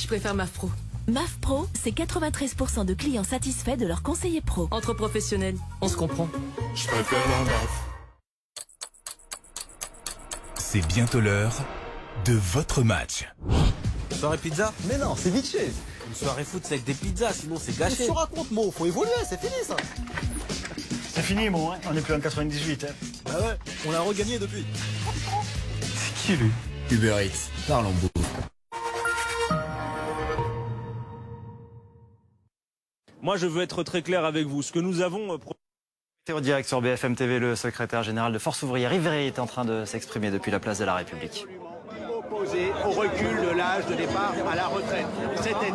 préfère MAF Pro. MAF Pro, c'est 93% de clients satisfaits de leur conseiller pro. Entre professionnels, on se comprend. Je préfère la MAF. C'est bientôt l'heure de votre match. Soirée pizza? Mais non, c'est vite fait. Une soirée foot, c'est avec des pizzas, sinon c'est gâché. Qu'est-ce que tu racontes, Mo? Faut évoluer, c'est fini ça. C'est fini, Mo, hein. On n'est plus en 98. Hein. Bah ouais, on l'a regagné depuis. C'est qui, lui? Uber X, parlons bouffe. Moi, je veux être très clair avec vous. Ce que nous avons... En direct sur BFM TV, le secrétaire général de Force ouvrière Yves Verrier est en train de s'exprimer depuis la place de la République. Opposé au recul de l'âge de départ à la retraite. C'était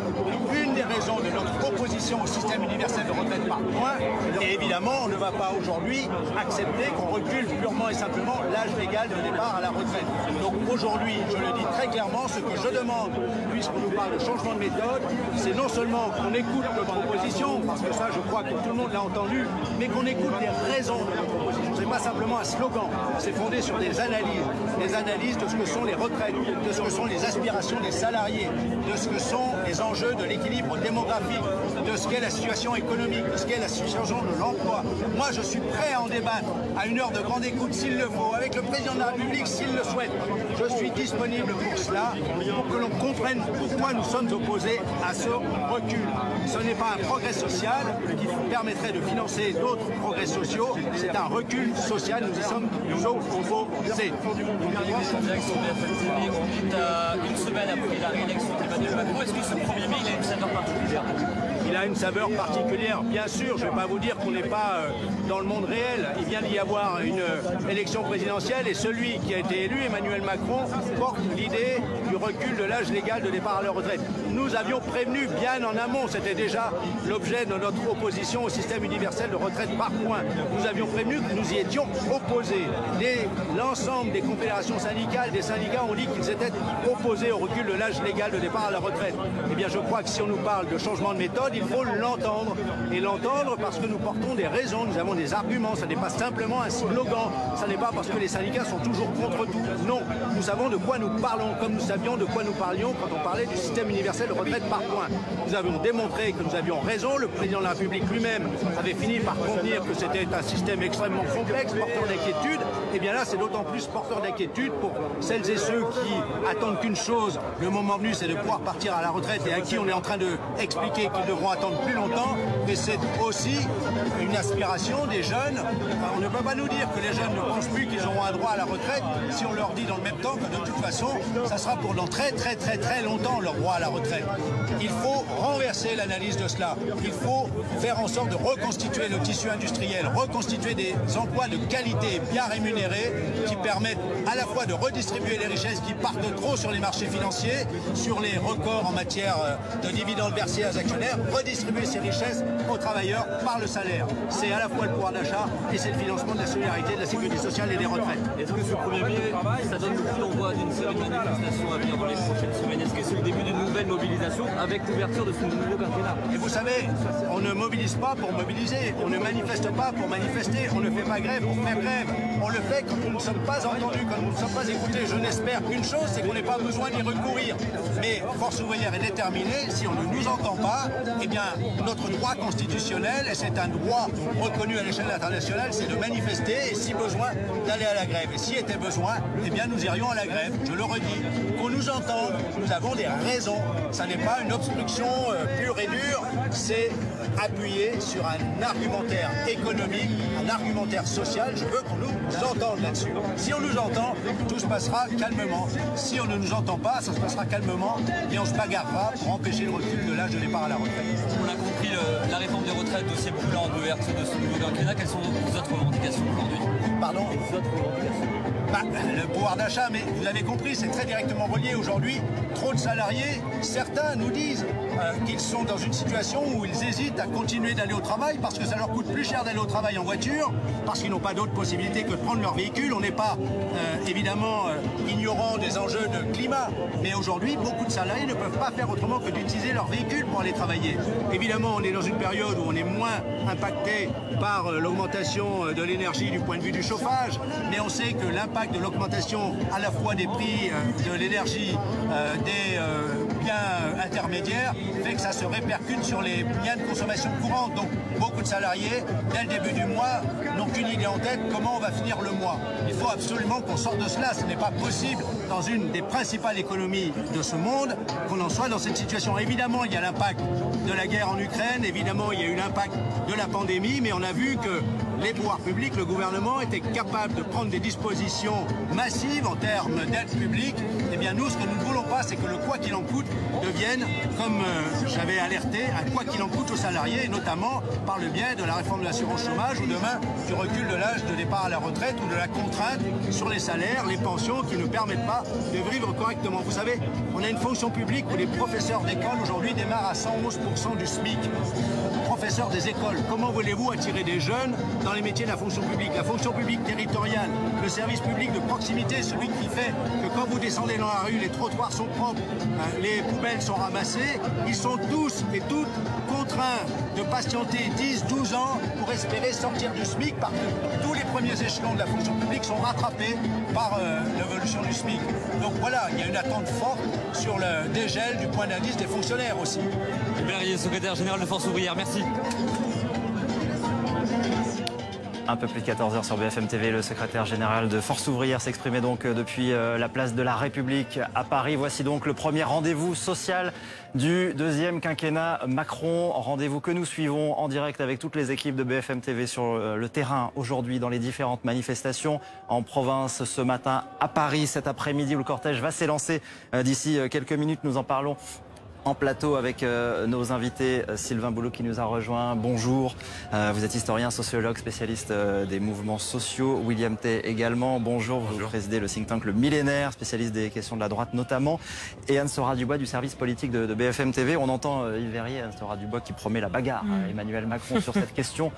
une des raisons de notre opposition au système universel de retraite par points. Et évidemment, on ne va pas aujourd'hui accepter qu'on recule purement et simplement l'âge légal de départ à la retraite. Donc aujourd'hui, je le dis très clairement, ce que je demande, puisqu'on nous parle de changement de méthode, c'est non seulement qu'on écoute notre proposition, parce que ça, je crois que tout le monde l'a entendu, mais qu'on écoute les raisons de notre proposition. Ce n'est pas simplement un slogan, c'est fondé sur des analyses de ce que sont les retraites, de ce que sont les aspirations des salariés, de ce que sont les enjeux de l'équilibre démographique, de ce qu'est la situation économique, de ce qu'est la situation de l'emploi. Moi, je suis prêt à en débattre à une heure de grande écoute s'il le faut, avec le président de la République s'il le souhaite. Je suis disponible pour cela, pour que l'on comprenne pourquoi nous sommes opposés à ce recul. Ce n'est pas un progrès social qui permettrait de financer d'autres progrès sociaux, c'est un recul social, nous y sommes opposés. On est à une semaine après la réélection d'Emmanuel Macron. Est-ce que ce 1er mai, il a une saveur particulière? Il a une saveur particulière, bien sûr. Je ne vais pas vous dire qu'on n'est pas dans le monde réel. Il vient d'y avoir une élection présidentielle et celui qui a été élu, Emmanuel Macron, porte l'idée du recul de l'âge légal de départ à la retraite. Nous avions prévenu bien en amont, c'était déjà l'objet de notre opposition au système universel de retraite par points. Nous avions prévenu que nous y étions opposés. L'ensemble des confédérations syndicales, des syndicats ont dit qu'ils étaient opposés au recul de l'âge légal de départ à la retraite. Eh bien, je crois que si on nous parle de changement de méthode, il faut l'entendre. Et l'entendre parce que nous portons des raisons, nous avons des arguments. Ça n'est pas simplement un slogan. Ça n'est pas parce que les syndicats sont toujours contre tout. Non, nous savons de quoi nous parlons, comme nous savions de quoi nous parlions quand on parlait du système universel de retraite par points. Nous avons démontré que nous avions raison. Le président de la République lui-même avait fini par convenir que c'était un système extrêmement complexe, porteur d'inquiétude. Et bien là, c'est d'autant plus porteur d'inquiétude pour celles et ceux qui attendent qu'une chose, le moment venu, c'est de pouvoir partir à la retraite et à qui on est en train d'expliquer qu'ils devront attendre plus longtemps. Mais c'est aussi une aspiration des jeunes. On ne peut pas nous dire que les jeunes ne pensent plus qu'ils auront un droit à la retraite si on leur dit dans le même temps que de toute façon, ça sera pour dans très longtemps leur droit à la retraite. Il faut renverser l'analyse de cela. Il faut faire en sorte de reconstituer le tissu industriel, reconstituer des emplois de qualité bien rémunérés qui permettent à la fois de redistribuer les richesses qui partent trop sur les marchés financiers, sur les records en matière de dividendes versés aux actionnaires, redistribuer ces richesses aux travailleurs par le salaire. C'est à la fois le pouvoir d'achat et c'est le financement de la solidarité, de la sécurité sociale et des retraites. Est-ce que ce 1er mai, ça donne le coup d'envoi d'une série de manifestations à venir dans les prochaines semaines? Est-ce que c'est le début d'une nouvelle mobilisation avec l'ouverture de ce nouveau quinquennat? Et vous savez, on ne mobilise pas pour mobiliser, on ne manifeste pas pour manifester, on ne fait pas grève pour faire grève. On le fait quand nous ne sommes pas entendus, quand nous ne sommes pas écoutés. Je n'espère qu'une chose, c'est qu'on n'ait pas besoin d'y recourir. Mais Force ouvrière est déterminée, si on ne nous entend pas, eh bien, notre droit constitutionnel, et c'est un droit reconnu à l'échelle internationale, c'est de manifester et si besoin, d'aller à la grève. Et s'il était besoin, eh bien, nous irions à la grève. Je le redis, qu'on nous entende, nous avons des raisons. Ça n'est pas une obstruction pure et dure, c'est appuyé sur un argumentaire économique, un argumentaire social. Je veux qu'on nous entende là-dessus. Si on nous entend, tout se passera calmement. Si on ne nous entend pas, ça se passera calmement et on se bagarrera pour empêcher le recul de l'âge de départ à la retraite. On a compris, la réforme des retraites, dossier brûlant d'ouverture de ce nouveau quinquennat. Quelles sont vos autres revendications aujourd'hui? Pardon? Les autres revendications. Le pouvoir d'achat, mais vous avez compris, c'est très directement relié aujourd'hui. Trop de salariés, certains nous disent qu'ils sont dans une situation où ils hésitent à continuer d'aller au travail parce que ça leur coûte plus cher d'aller au travail en voiture, parce qu'ils n'ont pas d'autre possibilité que de prendre leur véhicule. On n'est pas évidemment ignorant des enjeux de climat, mais aujourd'hui, beaucoup de salariés ne peuvent pas faire autrement que d'utiliser leur véhicule pour aller travailler. Évidemment, on est dans une période où on est moins impacté par l'augmentation de l'énergie du point de vue du chauffage, mais on sait que l'impact de l'augmentation à la fois des prix de l'énergie, des biens intermédiaire fait que ça se répercute sur les biens de consommation courante. Donc beaucoup de salariés, dès le début du mois, n'ont qu'une idée en tête, comment on va finir le mois. Il faut absolument qu'on sorte de cela. Ce n'est pas possible dans une des principales économies de ce monde qu'on en soit dans cette situation. Évidemment, il y a l'impact de la guerre en Ukraine, évidemment, il y a eu l'impact de la pandémie, mais on a vu que les pouvoirs publics, le gouvernement, étaient capables de prendre des dispositions massives en termes d'aide publique. Eh bien, nous, ce que nous ne voulons pas, c'est que le quoi qu'il en coûte devienne, comme j'avais alerté, un quoi qu'il en coûte aux salariés, et notamment par le biais de la réforme de l'assurance chômage ou demain du recul de l'âge de départ à la retraite ou de la contrainte sur les salaires, les pensions qui ne permettent pas de vivre correctement. Vous savez, on a une fonction publique où les professeurs d'école aujourd'hui démarrent à 111% du SMIC. Professeurs des écoles, comment voulez-vous attirer des jeunes dans les métiers de la fonction publique? La fonction publique territoriale, le service public de proximité, celui qui fait que quand vous descendez dans la rue, les trottoirs sont propres, les poubelles sont ramassées, ils sont tous et toutes contraints de patienter 10-12 ans pour espérer sortir du SMIC parce que tous les premiers échelons de la fonction publique sont rattrapés par l'évolution du SMIC. Donc voilà, il y a une attente forte sur le dégel du point d'indice des fonctionnaires aussi. Verrier, secrétaire général de Force ouvrière, merci. Un peu plus de 14h sur BFM TV, le secrétaire général de Force ouvrière s'exprimait donc depuis la place de la République à Paris. Voici donc le premier rendez-vous social du deuxième quinquennat Macron. Rendez-vous que nous suivons en direct avec toutes les équipes de BFM TV sur le terrain aujourd'hui dans les différentes manifestations en province ce matin à Paris, cet après-midi où le cortège va s'élancer d'ici quelques minutes. Nous en parlons en plateau avec nos invités. Sylvain Boulouk qui nous a rejoint. Bonjour. Vous êtes historien, sociologue, spécialiste des mouvements sociaux. William Tay également. Bonjour. Vous présidez le think tank Le Millénaire, spécialiste des questions de la droite notamment. Et Anne-Sora Dubois du service politique de BFM TV. On entend Yves Verrier, Anne-Sora Dubois qui promet la bagarre à Emmanuel Macron sur cette question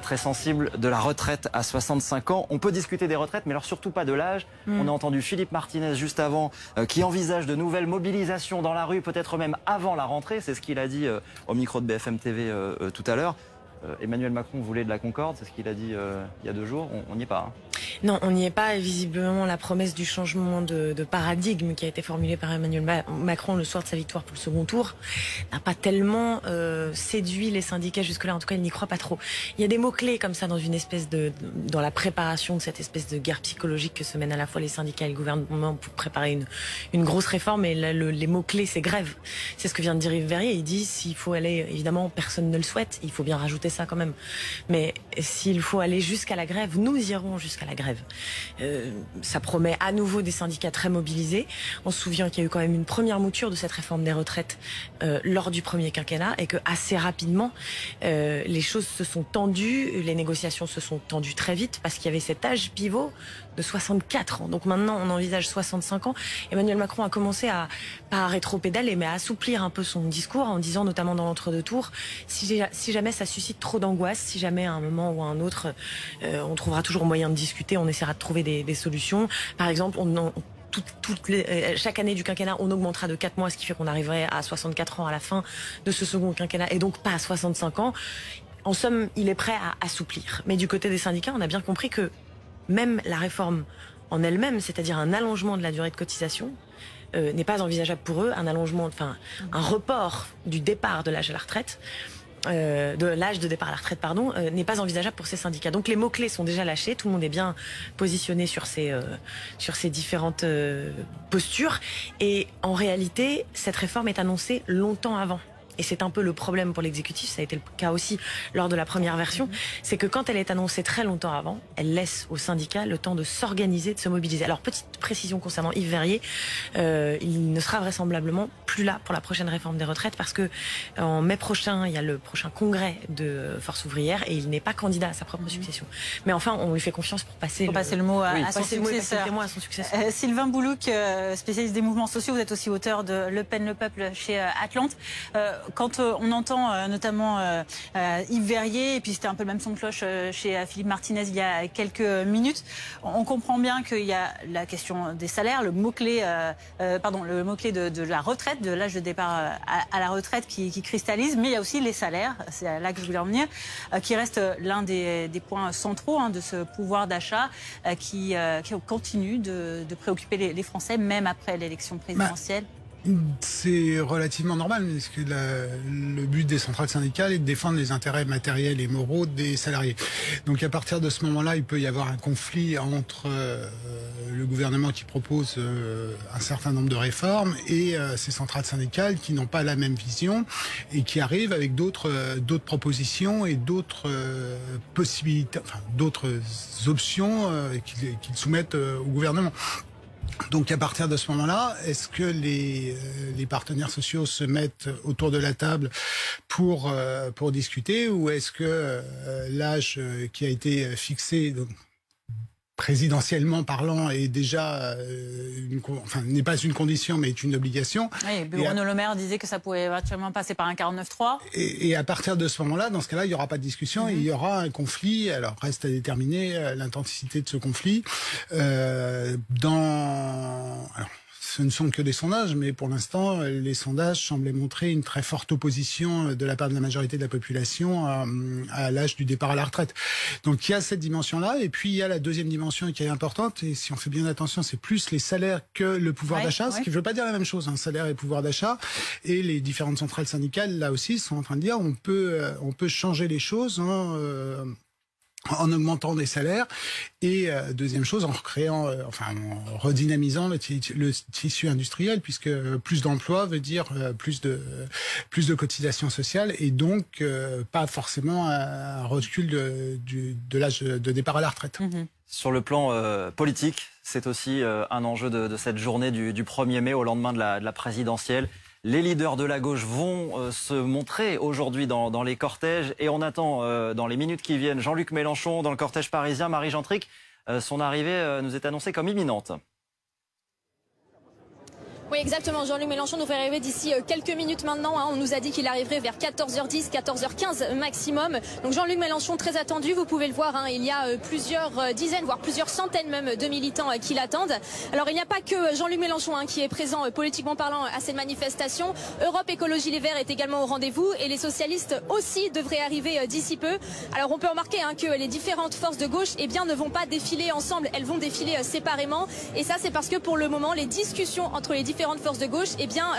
très sensible de la retraite à 65 ans. On peut discuter des retraites, mais alors surtout pas de l'âge. On a entendu Philippe Martinez juste avant qui envisage de nouvelles mobilisations dans la rue, peut-être même avant la rentrée, c'est ce qu'il a dit au micro de BFM TV tout à l'heure. Emmanuel Macron voulait de la concorde, c'est ce qu'il a dit il y a 2 jours. On n'y est pas. Non, on n'y est pas. Et visiblement, la promesse du changement de paradigme qui a été formulée par Emmanuel Macron le soir de sa victoire pour le second tour n'a pas tellement séduit les syndicats jusque-là. En tout cas, ils n'y croient pas trop. Il y a des mots-clés comme ça dans la préparation de cette espèce de guerre psychologique que se mènent à la fois les syndicats et le gouvernement pour préparer une grosse réforme. Et là, les mots-clés, c'est grève. C'est ce que vient de dire Yves Verrier. Il dit s'il faut aller, évidemment, personne ne le souhaite. Il faut bien rajouter ça quand même. Mais s'il faut aller jusqu'à la grève, nous irons jusqu'à la grève. Ça promet à nouveau des syndicats très mobilisés. On se souvient qu'il y a eu quand même une première mouture de cette réforme des retraites lors du premier quinquennat et que assez rapidement les choses se sont tendues, les négociations se sont tendues très vite parce qu'il y avait cet âge pivot de 64 ans. Donc maintenant on envisage 65 ans. Emmanuel Macron a commencé pas à rétro-pédaler mais à assouplir un peu son discours en disant notamment dans l'entre-deux tours si jamais ça suscite trop d'angoisse, si jamais à un moment ou à un autre on trouvera toujours moyen de discuter, on essaiera de trouver des solutions. Par exemple, chaque année du quinquennat, on augmentera de 4 mois, ce qui fait qu'on arriverait à 64 ans à la fin de ce second quinquennat et donc pas à 65 ans. En somme, il est prêt à assouplir. Mais du côté des syndicats, on a bien compris que même la réforme en elle-même, c'est-à-dire un allongement de la durée de cotisation, n'est pas envisageable pour eux, un report du départ de l'âge à la retraite. De l'âge de départ à la retraite, n'est pas envisageable pour ces syndicats. Donc les mots-clés sont déjà lâchés, tout le monde est bien positionné sur ces différentes postures. Et en réalité, cette réforme est annoncée longtemps avant. Et c'est un peu le problème pour l'exécutif, ça a été le cas aussi lors de la première version, c'est que quand elle est annoncée très longtemps avant, elle laisse aux syndicats le temps de s'organiser, de se mobiliser. Alors petite précision concernant Yves Verrier, il ne sera vraisemblablement plus là pour la prochaine réforme des retraites parce que en mai prochain, il y a le prochain congrès de Force ouvrière et il n'est pas candidat à sa propre succession. Mais enfin, on lui fait confiance pour passer le mot à son successeur. Sylvain Boulouk, spécialiste des mouvements sociaux, vous êtes aussi auteur de Le Pen, le peuple chez Atlante. Quand on entend notamment Yves Verrier, et puis c'était un peu le même son de cloche chez Philippe Martinez il y a quelques minutes, on comprend bien qu'il y a la question des salaires, le mot-clé de la retraite, de l'âge de départ à la retraite qui cristallise, mais il y a aussi les salaires, c'est là que je voulais en venir, qui reste l'un des points centraux de ce pouvoir d'achat qui continue de préoccuper les Français, même après l'élection présidentielle. C'est relativement normal, parce que le but des centrales syndicales est de défendre les intérêts matériels et moraux des salariés. Donc à partir de ce moment-là, il peut y avoir un conflit entre le gouvernement qui propose un certain nombre de réformes et ces centrales syndicales qui n'ont pas la même vision et qui arrivent avec d'autres propositions et d'autres possibilités, enfin d'autres options qu'ils soumettent au gouvernement. Donc à partir de ce moment-là, est-ce que les partenaires sociaux se mettent autour de la table pour discuter, ou est-ce que l'âge qui a été fixé présidentiellement parlant est déjà n'est pas une condition mais est une obligation. Oui, Bruno Le Maire disait que ça pouvait éventuellement passer par un 49.3. Et à partir de ce moment-là, dans ce cas-là, il n'y aura pas de discussion, il y aura un conflit. Alors reste à déterminer l'intensité de ce conflit. Ce ne sont que des sondages, mais pour l'instant, les sondages semblaient montrer une très forte opposition de la part de la majorité de la population à l'âge du départ à la retraite. Donc il y a cette dimension-là, et puis il y a la deuxième dimension qui est importante, et si on fait bien attention, c'est plus les salaires que le pouvoir d'achat, ce qui ne veut pas dire la même chose, salaire et pouvoir d'achat. Et les différentes centrales syndicales, là aussi, sont en train de dire on peut changer les choses, en augmentant des salaires, et deuxième chose, en recréant, en redynamisant le tissu industriel, puisque plus d'emplois veut dire plus de cotisations sociales, et donc pas forcément un recul de l'âge de départ à la retraite. Sur le plan politique, c'est aussi un enjeu de cette journée du 1er mai, au lendemain de la présidentielle. Les leaders de la gauche vont se montrer aujourd'hui dans les cortèges, et on attend dans les minutes qui viennent Jean-Luc Mélenchon dans le cortège parisien. Marie Gentric, son arrivée nous est annoncée comme imminente. Oui, exactement. Jean-Luc Mélenchon nous fait arriver d'ici quelques minutes maintenant. On nous a dit qu'il arriverait vers 14h10, 14h15 maximum. Donc Jean-Luc Mélenchon très attendu. Vous pouvez le voir, il y a plusieurs dizaines, voire plusieurs centaines même de militants qui l'attendent. Alors il n'y a pas que Jean-Luc Mélenchon qui est présent politiquement parlant à cette manifestation. Europe Écologie Les Verts est également au rendez-vous, et les socialistes aussi devraient arriver d'ici peu. Alors on peut remarquer que les différentes forces de gauche ne vont pas défiler ensemble, elles vont défiler séparément. Et ça, c'est parce que pour le moment, les discussions entre les différentes forces de gauche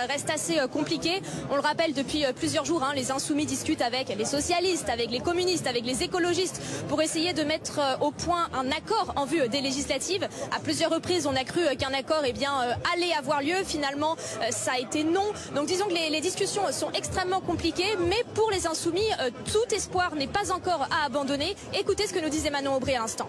restent assez compliquées. On le rappelle, depuis plusieurs jours, les insoumis discutent avec les socialistes, avec les communistes, avec les écologistes, pour essayer de mettre au point un accord en vue des législatives. À plusieurs reprises, on a cru qu'un accord allait avoir lieu. Finalement, ça a été non. Donc disons que les discussions sont extrêmement compliquées, mais pour les insoumis, tout espoir n'est pas encore à abandonner. Écoutez ce que nous disait Manon Aubry à l'instant.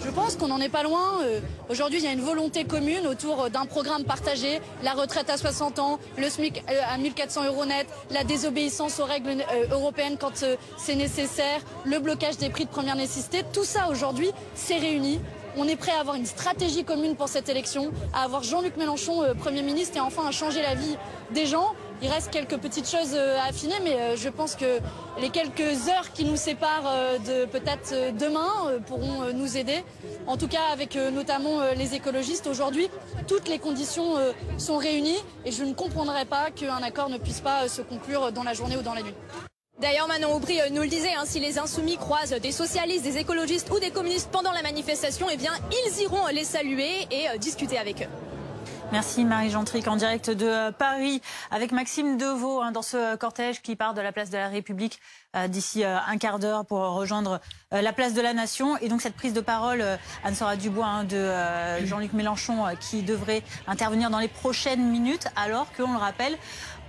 Je pense qu'on n'en est pas loin. Aujourd'hui, il y a une volonté commune autour d'un programme partagé, la retraite à 60 ans, le SMIC à 1400 € net, la désobéissance aux règles européennes quand c'est nécessaire, le blocage des prix de première nécessité. Tout ça, aujourd'hui, c'est réuni. On est prêt à avoir une stratégie commune pour cette élection, à avoir Jean-Luc Mélenchon Premier ministre, et enfin à changer la vie des gens. Il reste quelques petites choses à affiner, mais je pense que les quelques heures qui nous séparent de peut-être demain pourront nous aider. En tout cas, avec notamment les écologistes, aujourd'hui, toutes les conditions sont réunies, et je ne comprendrais pas qu'un accord ne puisse pas se conclure dans la journée ou dans la nuit. D'ailleurs, Manon Aubry nous le disait, si les insoumis croisent des socialistes, des écologistes ou des communistes pendant la manifestation, ils iront les saluer et discuter avec eux. Merci Marie Gentric, en direct de Paris avec Maxime Deveau dans ce cortège qui part de la place de la République d'ici un quart d'heure pour rejoindre la place de la Nation. Et donc cette prise de parole, Anne-Sora Dubois, de Jean-Luc Mélenchon qui devrait intervenir dans les prochaines minutes, alors qu'on le rappelle,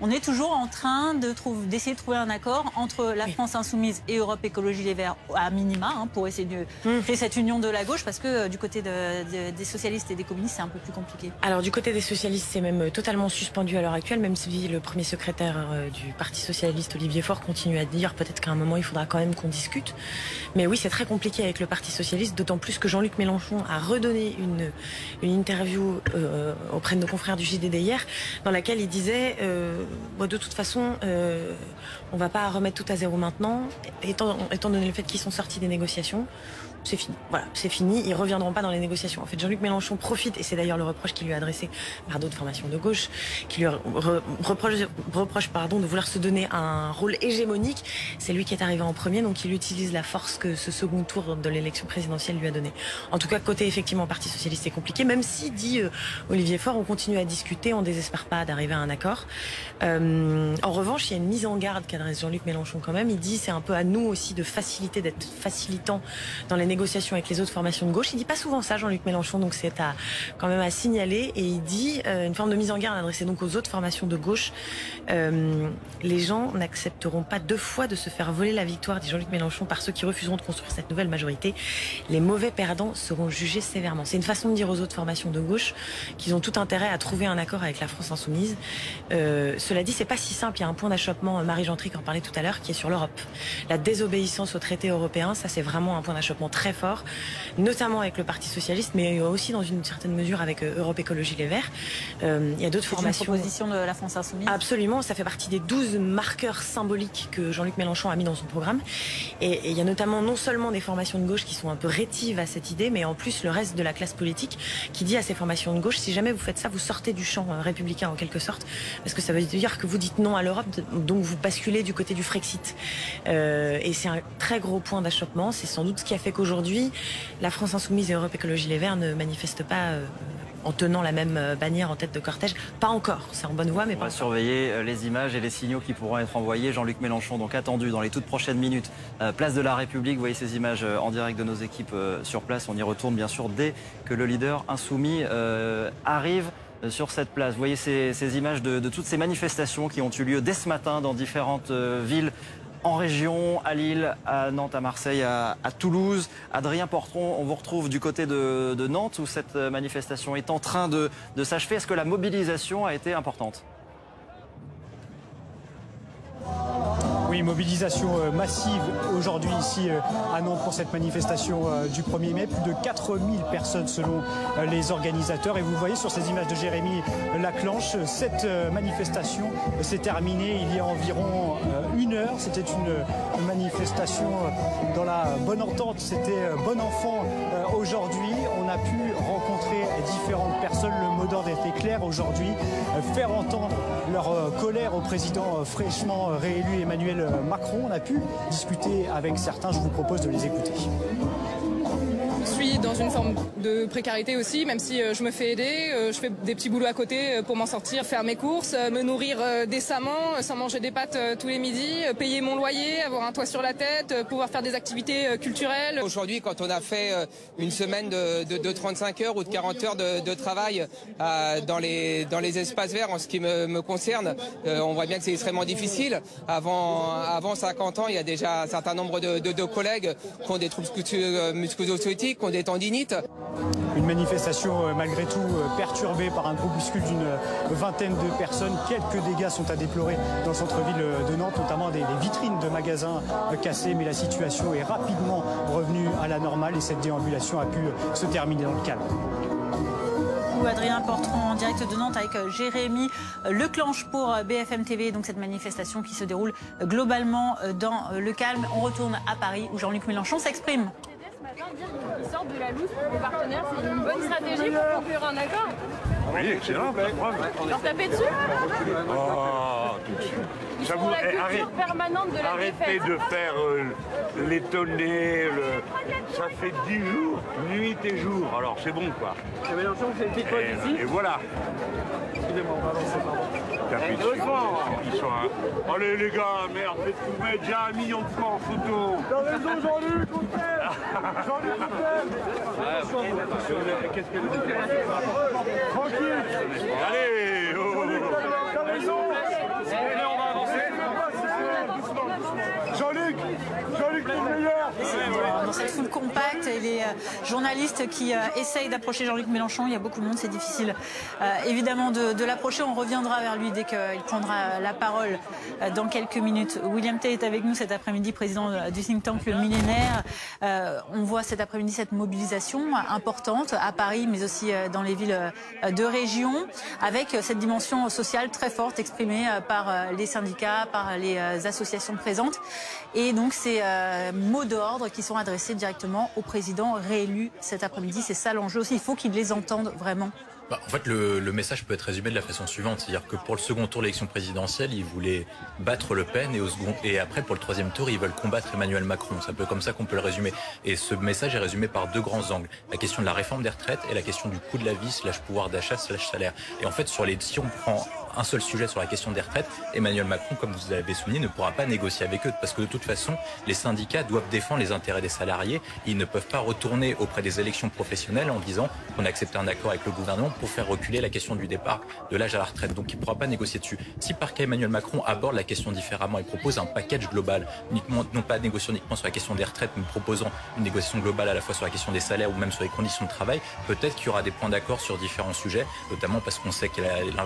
on est toujours en train d'essayer de trouver un accord entre la France Insoumise et Europe Écologie Les Verts à minima, pour essayer de créer cette union de la gauche, parce que du côté des socialistes et des communistes, c'est un peu plus compliqué. Alors du côté des socialistes, c'est même totalement suspendu à l'heure actuelle, même si le premier secrétaire du Parti Socialiste, Olivier Faure, continue à dire peut-être qu'à un moment il faudra quand même qu'on discute. Mais oui, c'est très compliqué avec le Parti Socialiste, d'autant plus que Jean-Luc Mélenchon a redonné une interview auprès de nos confrères du JDD hier, dans laquelle il disait de toute façon, on va pas remettre tout à zéro maintenant, étant donné le fait qu'ils sont sortis des négociations. C'est fini. Voilà, c'est fini. Ils reviendront pas dans les négociations. En fait, Jean-Luc Mélenchon profite, et c'est d'ailleurs le reproche qui lui est adressé par d'autres formations de gauche, qui lui reproche de vouloir se donner un rôle hégémonique. C'est lui qui est arrivé en premier, donc il utilise la force que ce second tour de l'élection présidentielle lui a donnée. En tout cas, côté effectivement Parti socialiste, c'est compliqué, même si, dit Olivier Faure, on continue à discuter, on désespère pas d'arriver à un accord. En revanche, il y a une mise en garde qu'adresse Jean-Luc Mélenchon quand même. Il dit c'est un peu à nous aussi de faciliter, d'être facilitant dans les négociations avec les autres formations de gauche. Il dit pas souvent ça, Jean-Luc Mélenchon, donc c'est quand même à signaler. Et il dit une forme de mise en garde adressée donc aux autres formations de gauche. Les gens n'accepteront pas 2 fois de se faire voler la victoire, dit Jean-Luc Mélenchon, par ceux qui refuseront de construire cette nouvelle majorité. Les mauvais perdants seront jugés sévèrement. C'est une façon de dire aux autres formations de gauche qu'ils ont tout intérêt à trouver un accord avec la France insoumise. Cela dit, c'est pas si simple. Il y a un point d'achoppement, Marie Gentric en parlait tout à l'heure, qui est sur l'Europe. La désobéissance aux traités européens, ça c'est vraiment un point d'achoppement très fort, notamment avec le Parti socialiste, mais aussi dans une certaine mesure avec Europe Écologie Les Verts. Il y a d'autres formations. C'est une proposition de la France insoumise. Absolument, ça fait partie des 12 marqueurs symboliques que Jean-Luc Mélenchon a mis dans son programme. Et il y a notamment non seulement des formations de gauche qui sont un peu rétives à cette idée, mais en plus le reste de la classe politique qui dit à ces formations de gauche, si jamais vous faites ça, vous sortez du champ républicain en quelque sorte, parce que ça veut dire que vous dites non à l'Europe, donc vous basculez du côté du Frexit. Et c'est un très gros point d'achoppement. C'est sans doute ce qui a fait qu'aujourd'hui, la France insoumise et Europe Écologie Les Verts ne manifestent pas en tenant la même bannière en tête de cortège. Pas encore, c'est en bonne voie, mais pas encore. On va surveiller les images et les signaux qui pourront être envoyés. Jean-Luc Mélenchon, donc attendu dans les toutes prochaines minutes, place de la République. Vous voyez ces images en direct de nos équipes sur place. On y retourne bien sûr dès que le leader insoumis arrive sur cette place. Vous voyez ces images de toutes ces manifestations qui ont eu lieu dès ce matin dans différentes villes en région, à Lille, à Nantes, à Marseille, à Toulouse. Adrien Portron, on vous retrouve du côté de Nantes où cette manifestation est en train de s'achever. Est-ce que la mobilisation a été importante ? Oui, mobilisation massive aujourd'hui ici à Nantes pour cette manifestation du 1er mai. Plus de 4000 personnes selon les organisateurs. Et vous voyez sur ces images de Jérémy Laclanche, cette manifestation s'est terminée il y a environ 1 heure. C'était une manifestation dans la bonne entente. C'était bon enfant aujourd'hui. On a pu rencontrer différentes personnes. Le mot d'ordre était clair aujourd'hui. Faire entendre leur colère au président fraîchement réélu Emmanuel Macron. On a pu discuter avec certains, je vous propose de les écouter. Je suis dans une forme de précarité aussi, même si je me fais aider. Je fais des petits boulots à côté pour m'en sortir, faire mes courses, me nourrir décemment, sans manger des pâtes tous les midis, payer mon loyer, avoir un toit sur la tête, pouvoir faire des activités culturelles. Aujourd'hui, quand on a fait une semaine de 35 heures ou de 40 heures de travail dans les espaces verts, en ce qui me concerne, on voit bien que c'est extrêmement difficile. Avant 50 ans, il y a déjà un certain nombre de collègues qui ont des troubles musculo-squelettiques, qui ont des tendinites. Une manifestation malgré tout perturbée par un groupuscule d'une vingtaine de personnes. Quelques dégâts sont à déplorer dans le centre-ville de Nantes, notamment des vitrines de magasins cassées, mais la situation est rapidement revenue à la normale et cette déambulation a pu se terminer dans le calme. Adrien Portron en direct de Nantes avec Jérémy Laclanche pour BFM TV. Donc cette manifestation qui se déroule globalement dans le calme. On retourne à Paris où Jean-Luc Mélenchon s'exprime. Ils sortent de la loose pour vos partenaires, c'est une bonne stratégie pour conclure un accord. Oui, excellent, Leur taper dessus Oh, tout de suite. Ils font la culture permanente de la Arrêtez défaite. de faire l'étonner, ça fait 10 jours, nuit et jour, alors c'est bon quoi. C'est Mélenchon qui fait une petite pause ici. Et voilà. Excusez-moi, on va avancer, pardon. Tapez dessus. Ils sont allez les gars, merde, faites-vous mettre déjà 1 million de fois en photo. T'as raison Jean-Luc, on t'aime. Jean-Luc, on t'aime. Qu'est-ce que vous dites? Tranquille. Allez, oh. T'as raison. On va avancer. Jean-Luc, t'es le meilleur. Dans cette foule compacte et les journalistes qui essayent d'approcher Jean-Luc Mélenchon. Il y a beaucoup de monde, c'est difficile évidemment de l'approcher. On reviendra vers lui dès qu'il prendra la parole dans quelques minutes. William Tay est avec nous cet après-midi, président du think tank Le Millénaire. On voit cet après-midi cette mobilisation importante à Paris, mais aussi dans les villes de région, avec cette dimension sociale très forte exprimée par les syndicats, par les associations présentes. Et donc ces mots d'ordre qui sont adressés directement au président réélu cet après-midi. C'est ça l'enjeu aussi. Il faut qu'ils les entendent vraiment. En fait, le message peut être résumé de la façon suivante. C'est-à-dire que pour le second tour de l'élection présidentielle, ils voulaient battre Le Pen et après, pour le troisième tour, ils veulent combattre Emmanuel Macron. C'est un peu comme ça qu'on peut le résumer. Et ce message est résumé par deux grands angles. La question de la réforme des retraites et la question du coût de la vie, / pouvoir d'achat, / salaire. Et en fait, si on prend un seul sujet sur la question des retraites, Emmanuel Macron, comme vous l'avez souligné, ne pourra pas négocier avec eux parce que de toute façon, les syndicats doivent défendre les intérêts des salariés. Ils ne peuvent pas retourner auprès des élections professionnelles en disant qu'on a accepté un accord avec le gouvernement pour faire reculer la question du départ de l'âge à la retraite. Donc il ne pourra pas négocier dessus. Si par cas Emmanuel Macron aborde la question différemment et propose un package global, uniquement, non pas négocier uniquement sur la question des retraites, mais proposant une négociation globale à la fois sur la question des salaires ou même sur les conditions de travail, peut-être qu'il y aura des points d'accord sur différents sujets, notamment parce qu'on sait que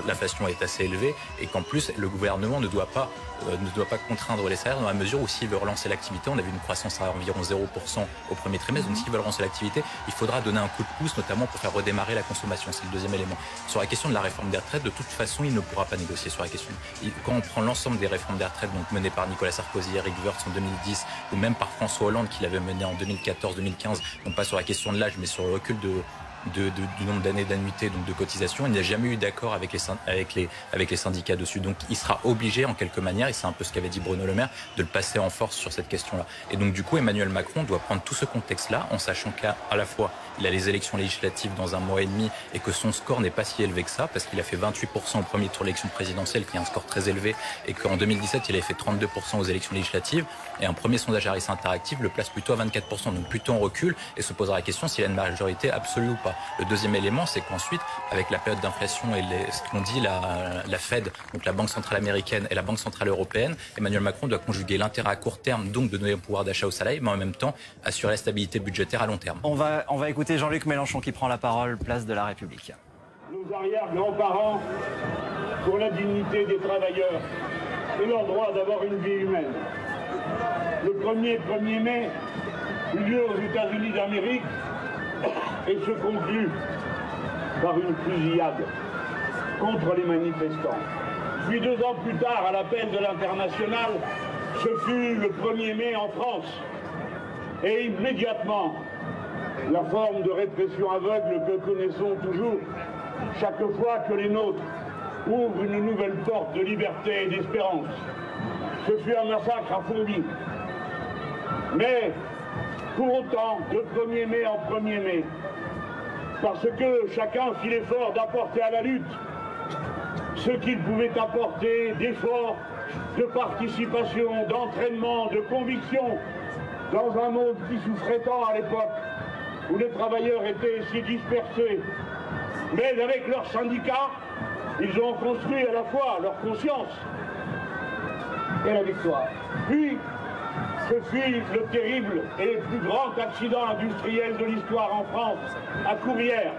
l'inflation est assez élevée et qu'en plus le gouvernement ne doit pas contraindre les salaires dans la mesure où s'il veut relancer l'activité, on a vu une croissance à environ 0% au premier trimestre, donc s'il veut relancer l'activité, il faudra donner un coup de pouce, notamment pour faire redémarrer la consommation. C'est le deuxième élément. Sur la question de la réforme des retraites, de toute façon, il ne pourra pas négocier sur la question. Quand on prend l'ensemble des réformes des retraites, donc menées par Nicolas Sarkozy, Eric Woerth en 2010, ou même par François Hollande qui l'avait mené en 2014-2015, non pas sur la question de l'âge, mais sur le recul du nombre d'années d'annuité, donc de cotisation, il n'y a jamais eu d'accord avec les syndicats dessus. Donc il sera obligé en quelque manière, et c'est un peu ce qu'avait dit Bruno Le Maire, de le passer en force sur cette question-là. Et donc du coup, Emmanuel Macron doit prendre tout ce contexte-là, en sachant qu'à la fois, il a les élections législatives dans un mois et demi et que son score n'est pas si élevé que ça, parce qu'il a fait 28% au premier tour de l'élection présidentielle, qui est un score très élevé, et qu'en 2017, il avait fait 32% aux élections législatives. Et un premier sondage Harris Interactive le place plutôt à 24%, donc plutôt en recul, et se posera la question s'il a une majorité absolue ou pas. Le deuxième élément, c'est qu'ensuite, avec la période d'inflation et ce qu'on dit la Fed, donc la Banque centrale américaine et la Banque centrale européenne, Emmanuel Macron doit conjuguer l'intérêt à court terme, donc de donner un pouvoir d'achat aux salariés, mais en même temps assurer la stabilité budgétaire à long terme. On va écouter Jean-Luc Mélenchon qui prend la parole, place de la République. Nos arrière-grands-parents pour la dignité des travailleurs et leur droit d'avoir une vie humaine. Le 1er mai eut lieu aux États-Unis d'Amérique et se conclut par une fusillade contre les manifestants. Puis 2 ans plus tard, à l'appel de l'Internationale, ce fut le 1er mai en France. Et immédiatement, la forme de répression aveugle que connaissons toujours, chaque fois que les nôtres ouvrent une nouvelle porte de liberté et d'espérance. Ce fut un massacre à Fourmi. Mais, pour autant, de 1er mai en 1er mai, parce que chacun fit l'effort d'apporter à la lutte ce qu'il pouvait apporter d'effort, de participation, d'entraînement, de conviction, dans un monde qui souffrait tant à l'époque, où les travailleurs étaient si dispersés. Mais avec leurs syndicats, ils ont construit à la fois leur conscience et la victoire. Puis, ce fut le terrible et le plus grand accident industriel de l'histoire en France, à Courrières.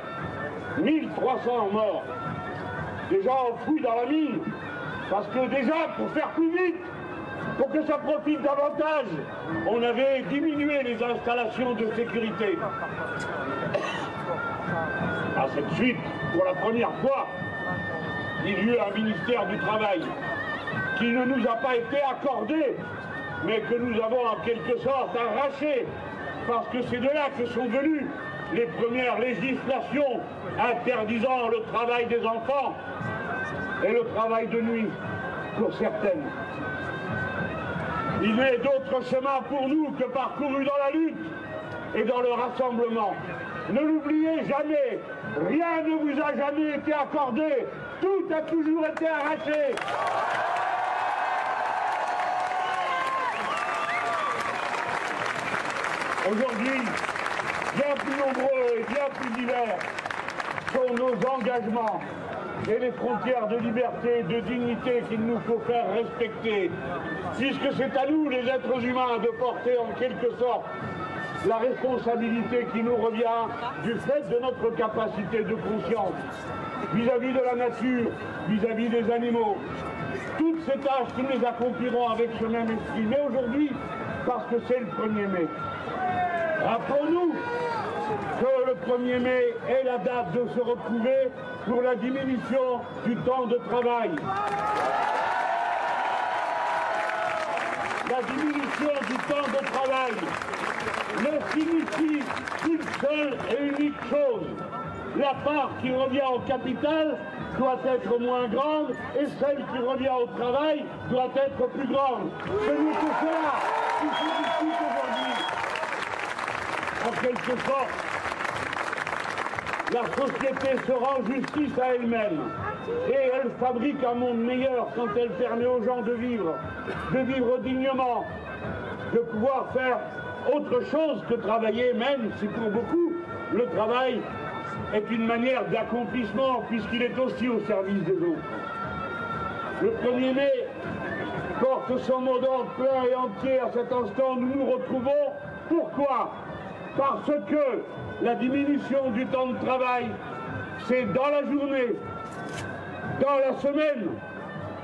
1300 morts. Des gens enfouis dans la mine. Parce que déjà, pour faire plus vite, pour que ça profite davantage, on avait diminué les installations de sécurité. À cette suite, pour la première fois, il y eut un ministère du Travail qui ne nous a pas été accordé, mais que nous avons en quelque sorte arraché, parce que c'est de là que sont venues les premières législations interdisant le travail des enfants et le travail de nuit pour certaines. Il n'est d'autre chemin pour nous que parcouru dans la lutte et dans le rassemblement. Ne l'oubliez jamais, rien ne vous a jamais été accordé, tout a toujours été arraché. Aujourd'hui, bien plus nombreux et bien plus divers sont nos engagements et les frontières de liberté et de dignité qu'il nous faut faire respecter, puisque c'est à nous, les êtres humains, de porter en quelque sorte la responsabilité qui nous revient du fait de notre capacité de conscience vis-à-vis de la nature, vis-à-vis des animaux. Toutes ces tâches, nous les accomplirons avec ce même esprit. Mais aujourd'hui, parce que c'est le 1er mai, rappelons-nous que le 1er mai est la date de se retrouver pour la diminution du temps de travail. La diminution du temps de travail ne signifie qu'une seule et unique chose. La part qui revient au capital doit être moins grande et celle qui revient au travail doit être plus grande. Ce n'est que cela qui se discute aujourd'hui. En quelque sorte, la société se rend justice à elle-même et elle fabrique un monde meilleur quand elle permet aux gens de vivre dignement, de pouvoir faire autre chose que travailler, même si pour beaucoup le travail est une manière d'accomplissement puisqu'il est aussi au service des autres. Le 1er mai porte son mot d'ordre plein et entier à cet instant. Nous nous retrouvons. Pourquoi? Parce que la diminution du temps de travail, c'est dans la journée, dans la semaine.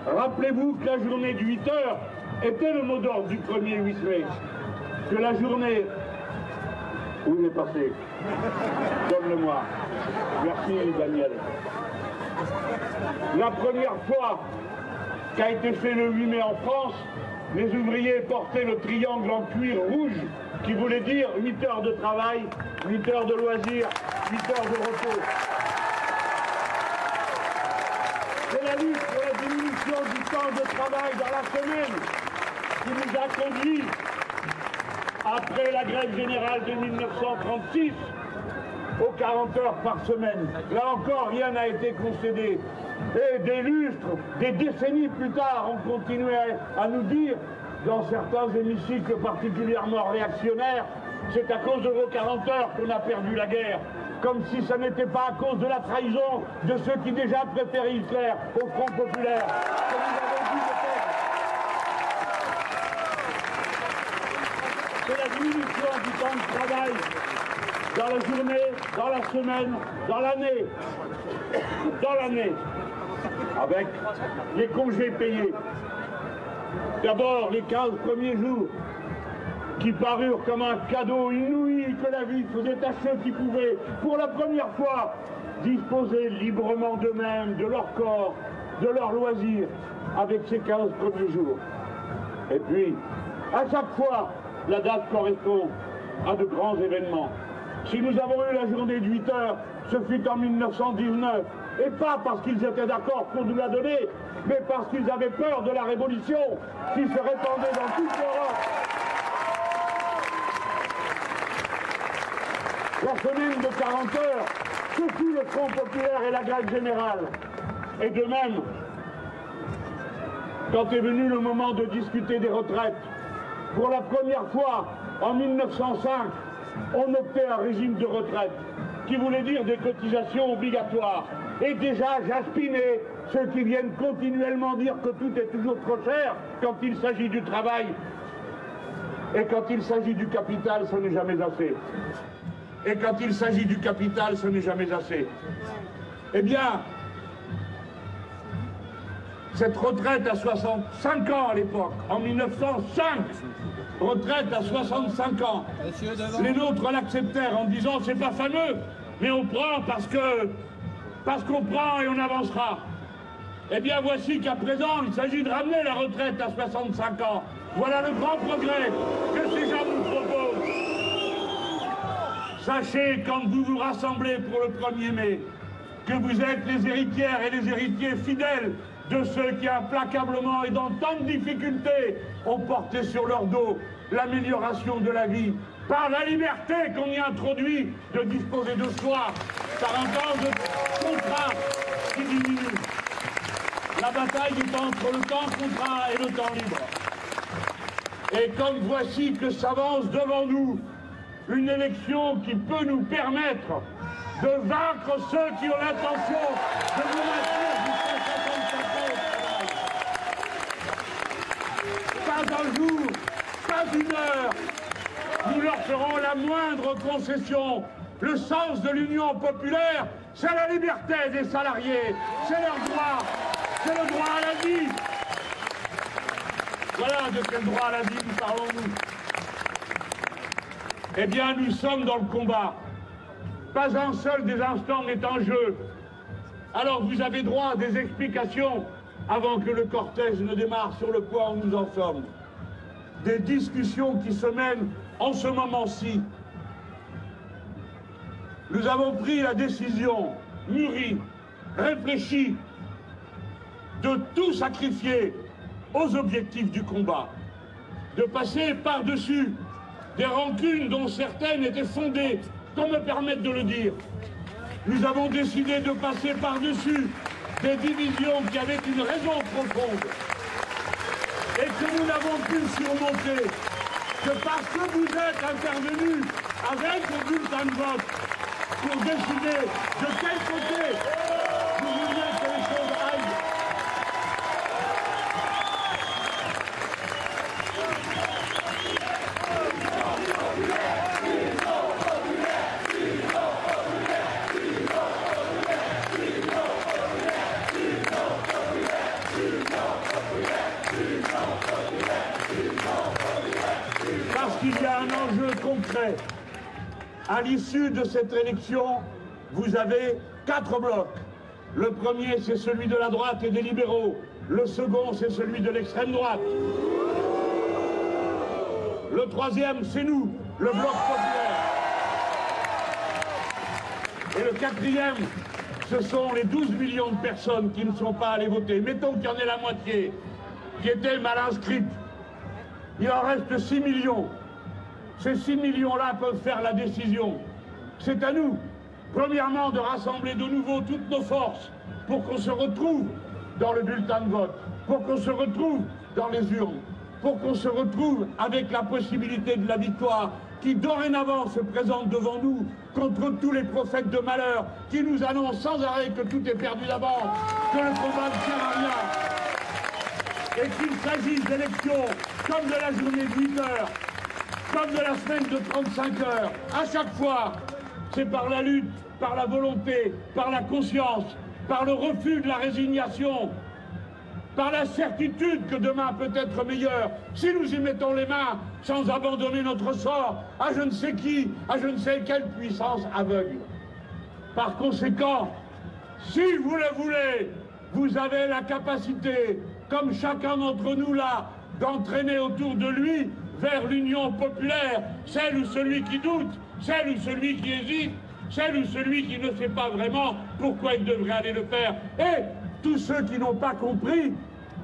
Rappelez-vous que la journée de 8 heures était le mot d'ordre du 1er 8 mai. Que la journée... Où il est passé? Donne-le-moi. Merci Daniel. La première fois qu'a été fait le 8 mai en France, les ouvriers portaient le triangle en cuir rouge qui voulait dire 8 heures de travail, 8 heures de loisirs, 8 heures de repos. C'est la lutte pour la diminution du temps de travail dans la semaine qui nous a conduits, après la grève générale de 1936, aux 40 heures par semaine. Là encore, rien n'a été concédé. Et des lustres, des décennies plus tard, on continuait à nous dire, dans certains hémicycles particulièrement réactionnaires, c'est à cause de vos 40 heures qu'on a perdu la guerre. Comme si ça n'était pas à cause de la trahison de ceux qui déjà préféraient Hitler au Front populaire. Que nous avons dû le faire. C'est la diminution du temps de travail dans la journée, dans la semaine, dans l'année. Dans l'année. Avec les congés payés. D'abord, les 15 premiers jours qui parurent comme un cadeau inouï que la vie faisait à ceux qui pouvaient, pour la première fois, disposer librement d'eux-mêmes, de leur corps, de leurs loisirs, avec ces 15 premiers jours. Et puis, à chaque fois, la date correspond à de grands événements. Si nous avons eu la journée de 8 heures, ce fut en 1919, et pas parce qu'ils étaient d'accord pour nous la donner, mais parce qu'ils avaient peur de la révolution qui se répandait dans toute l'Europe. La semaine de 40 heures, ce fut le Front populaire et la grève générale. Et de même, quand est venu le moment de discuter des retraites, pour la première fois, en 1905, on optait un régime de retraite qui voulait dire des cotisations obligatoires. Et déjà, j'aspinais ceux qui viennent continuellement dire que tout est toujours trop cher quand il s'agit du travail. Et quand il s'agit du capital, ce n'est jamais assez. Et quand il s'agit du capital, ce n'est jamais assez. Eh bien, cette retraite à 65 ans à l'époque, en 1905, retraite à 65 ans, les nôtres l'acceptèrent en disant c'est pas fameux, mais on prend parce qu'on prend et on avancera. Eh bien voici qu'à présent, il s'agit de ramener la retraite à 65 ans. Voilà le grand progrès que ces gens nous proposent. Sachez, quand vous vous rassemblez pour le 1er mai, que vous êtes les héritières et les héritiers fidèles de ceux qui implacablement et dans tant de difficultés ont porté sur leur dos l'amélioration de la vie, par la liberté qu'on y introduit de disposer de soi, par un temps de contrat qui diminue. La bataille est entre le temps contraint et le temps libre. Et comme voici que s'avance devant nous une élection qui peut nous permettre de vaincre ceux qui ont l'intention de nous maintenir jusqu'à 65 ans au travail. Pas un jour, pas une heure, nous leur ferons la moindre concession. Le sens de l'union populaire, c'est la liberté des salariés, c'est leur droit, c'est le droit à la vie. Voilà de quel droit à la vie nous parlons-nous. Eh bien, nous sommes dans le combat. Pas un seul des instants n'est en jeu. Alors vous avez droit à des explications avant que le cortège ne démarre sur le point où nous en sommes. Des discussions qui se mènent en ce moment-ci. Nous avons pris la décision, mûrie, réfléchie, de tout sacrifier aux objectifs du combat, de passer par-dessus des rancunes dont certaines étaient fondées, qu'on me permette de le dire. Nous avons décidé de passer par-dessus des divisions qui avaient une raison profonde et que nous n'avons pu surmonter que parce que vous êtes intervenus avec le bulletin de vote pour décider de quel côté vous vouliez que les choses aillent. Parce qu'il y a un enjeu concret. À l'issue de cette élection, vous avez 4 blocs. Le premier, c'est celui de la droite et des libéraux. Le second, c'est celui de l'extrême droite. Le troisième, c'est nous, le bloc populaire. Et le quatrième, ce sont les 12 millions de personnes qui ne sont pas allées voter. Mettons qu'il y en ait la moitié qui étaient mal inscrites. Il en reste 6 millions. Ces 6 millions-là peuvent faire la décision. C'est à nous, premièrement, de rassembler de nouveau toutes nos forces pour qu'on se retrouve dans le bulletin de vote, pour qu'on se retrouve dans les urnes, pour qu'on se retrouve avec la possibilité de la victoire qui dorénavant se présente devant nous contre tous les prophètes de malheur qui nous annoncent sans arrêt que tout est perdu d'abord, que le combat ne sert à rien, et qu'il s'agisse d'élections comme de la journée de 8 heures, comme de la semaine de 35 heures. À chaque fois, c'est par la lutte, par la volonté, par la conscience, par le refus de la résignation, par la certitude que demain peut être meilleur, si nous y mettons les mains sans abandonner notre sort à je ne sais qui, à je ne sais quelle puissance aveugle. Par conséquent, si vous le voulez, vous avez la capacité, comme chacun d'entre nous là, d'entraîner autour de lui vers l'union populaire, celle ou celui qui doute, celle ou celui qui hésite, celle ou celui qui ne sait pas vraiment pourquoi il devrait aller le faire. Et tous ceux qui n'ont pas compris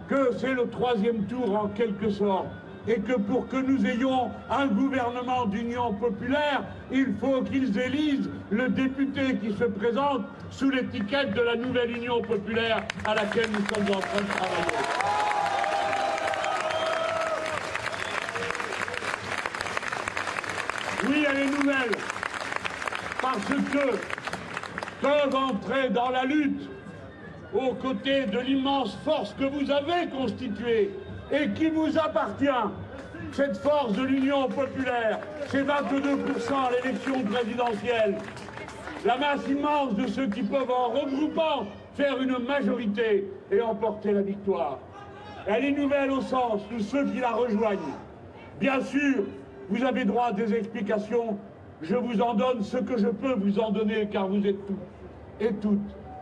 que c'est le 3e tour en quelque sorte, et que pour que nous ayons un gouvernement d'union populaire, il faut qu'ils élisent le député qui se présente sous l'étiquette de la nouvelle union populaire à laquelle nous sommes en train de travailler. Oui, elle est nouvelle, parce que peuvent entrer dans la lutte aux côtés de l'immense force que vous avez constituée et qui vous appartient. Cette force de l'Union populaire, c'est 22% à l'élection présidentielle. La masse immense de ceux qui peuvent, en regroupant, faire une majorité et emporter la victoire. Elle est nouvelle au sens de ceux qui la rejoignent. Bien sûr, vous avez droit à des explications. Je vous en donne ce que je peux vous en donner, car vous êtes tous et toutes,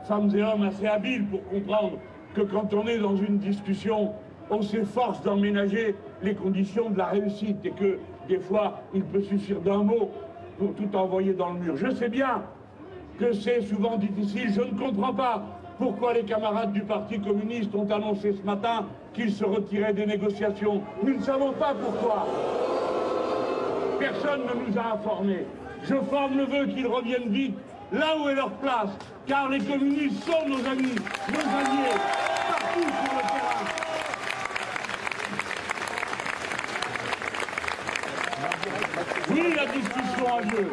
femmes et hommes assez habiles pour comprendre que quand on est dans une discussion, on s'efforce d'emménager les conditions de la réussite et que, des fois, il peut suffire d'un mot pour tout envoyer dans le mur. Je sais bien que c'est souvent difficile. Je ne comprends pas pourquoi les camarades du Parti communiste ont annoncé ce matin qu'ils se retiraient des négociations. Nous ne savons pas pourquoi. Personne ne nous a informés. Je forme le vœu qu'ils reviennent vite, là où est leur place, car les communistes sont nos amis, nos alliés, partout sur le terrain. Oui, la discussion a lieu.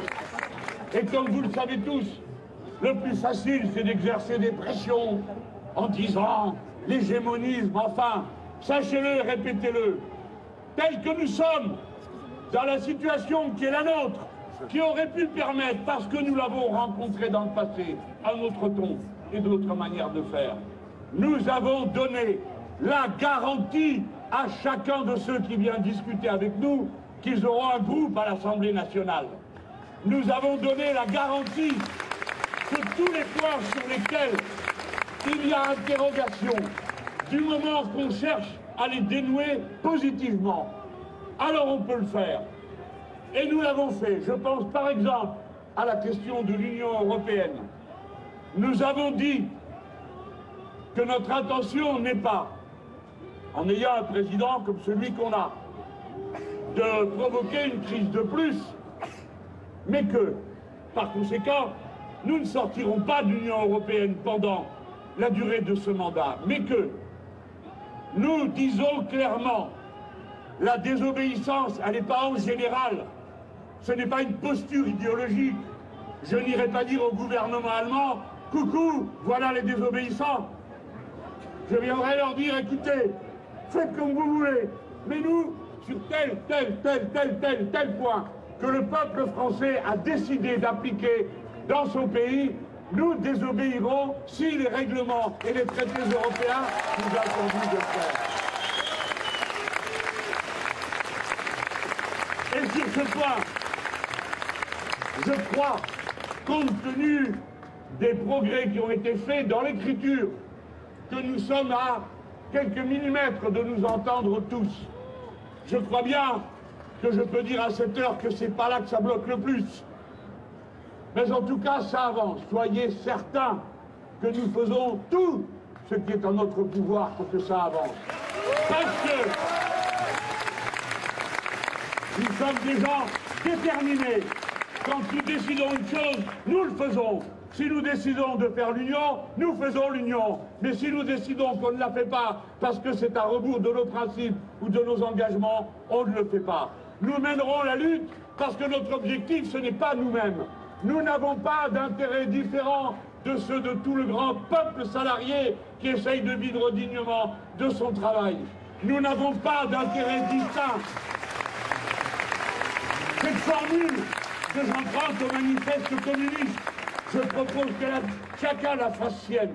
Et comme vous le savez tous, le plus facile, c'est d'exercer des pressions en disant l'hégémonisme, enfin, sachez-le et répétez-le. Tels que nous sommes, dans la situation qui est la nôtre, qui aurait pu permettre, parce que nous l'avons rencontré dans le passé, à notre ton et d'autres manières de faire, nous avons donné la garantie à chacun de ceux qui viennent discuter avec nous qu'ils auront un groupe à l'Assemblée nationale. Nous avons donné la garantie que tous les points sur lesquels il y a interrogation, du moment qu'on cherche à les dénouer positivement, alors on peut le faire. Et nous l'avons fait. Je pense par exemple à la question de l'Union européenne. Nous avons dit que notre intention n'est pas, en ayant un président comme celui qu'on a, de provoquer une crise de plus, mais que, par conséquent, nous ne sortirons pas de l'Union européenne pendant la durée de ce mandat, mais que nous disons clairement, la désobéissance, elle n'est pas en général, ce n'est pas une posture idéologique. Je n'irai pas dire au gouvernement allemand, coucou, voilà les désobéissants. Je viendrai leur dire, écoutez, faites comme vous voulez, mais nous, sur tel point que le peuple français a décidé d'appliquer dans son pays, nous désobéirons si les règlements et les traités européens nous interdisent de le faire. Et sur ce point, je crois, compte tenu des progrès qui ont été faits dans l'écriture, que nous sommes à quelques millimètres de nous entendre tous. Je crois bien que je peux dire à cette heure que c'est pas là que ça bloque le plus. Mais en tout cas, ça avance. Soyez certains que nous faisons tout ce qui est en notre pouvoir pour que ça avance. Parce que nous sommes des gens déterminés. Quand nous décidons une chose, nous le faisons. Si nous décidons de faire l'union, nous faisons l'union. Mais si nous décidons qu'on ne la fait pas parce que c'est à rebours de nos principes ou de nos engagements, on ne le fait pas. Nous mènerons la lutte parce que notre objectif, ce n'est pas nous-mêmes. Nous n'avons pas d'intérêt différent de ceux de tout le grand peuple salarié qui essaye de vivre dignement de son travail. Nous n'avons pas d'intérêt distinct. Cette formule que j'emprunte au manifeste communiste, je propose que chacun la fasse sienne.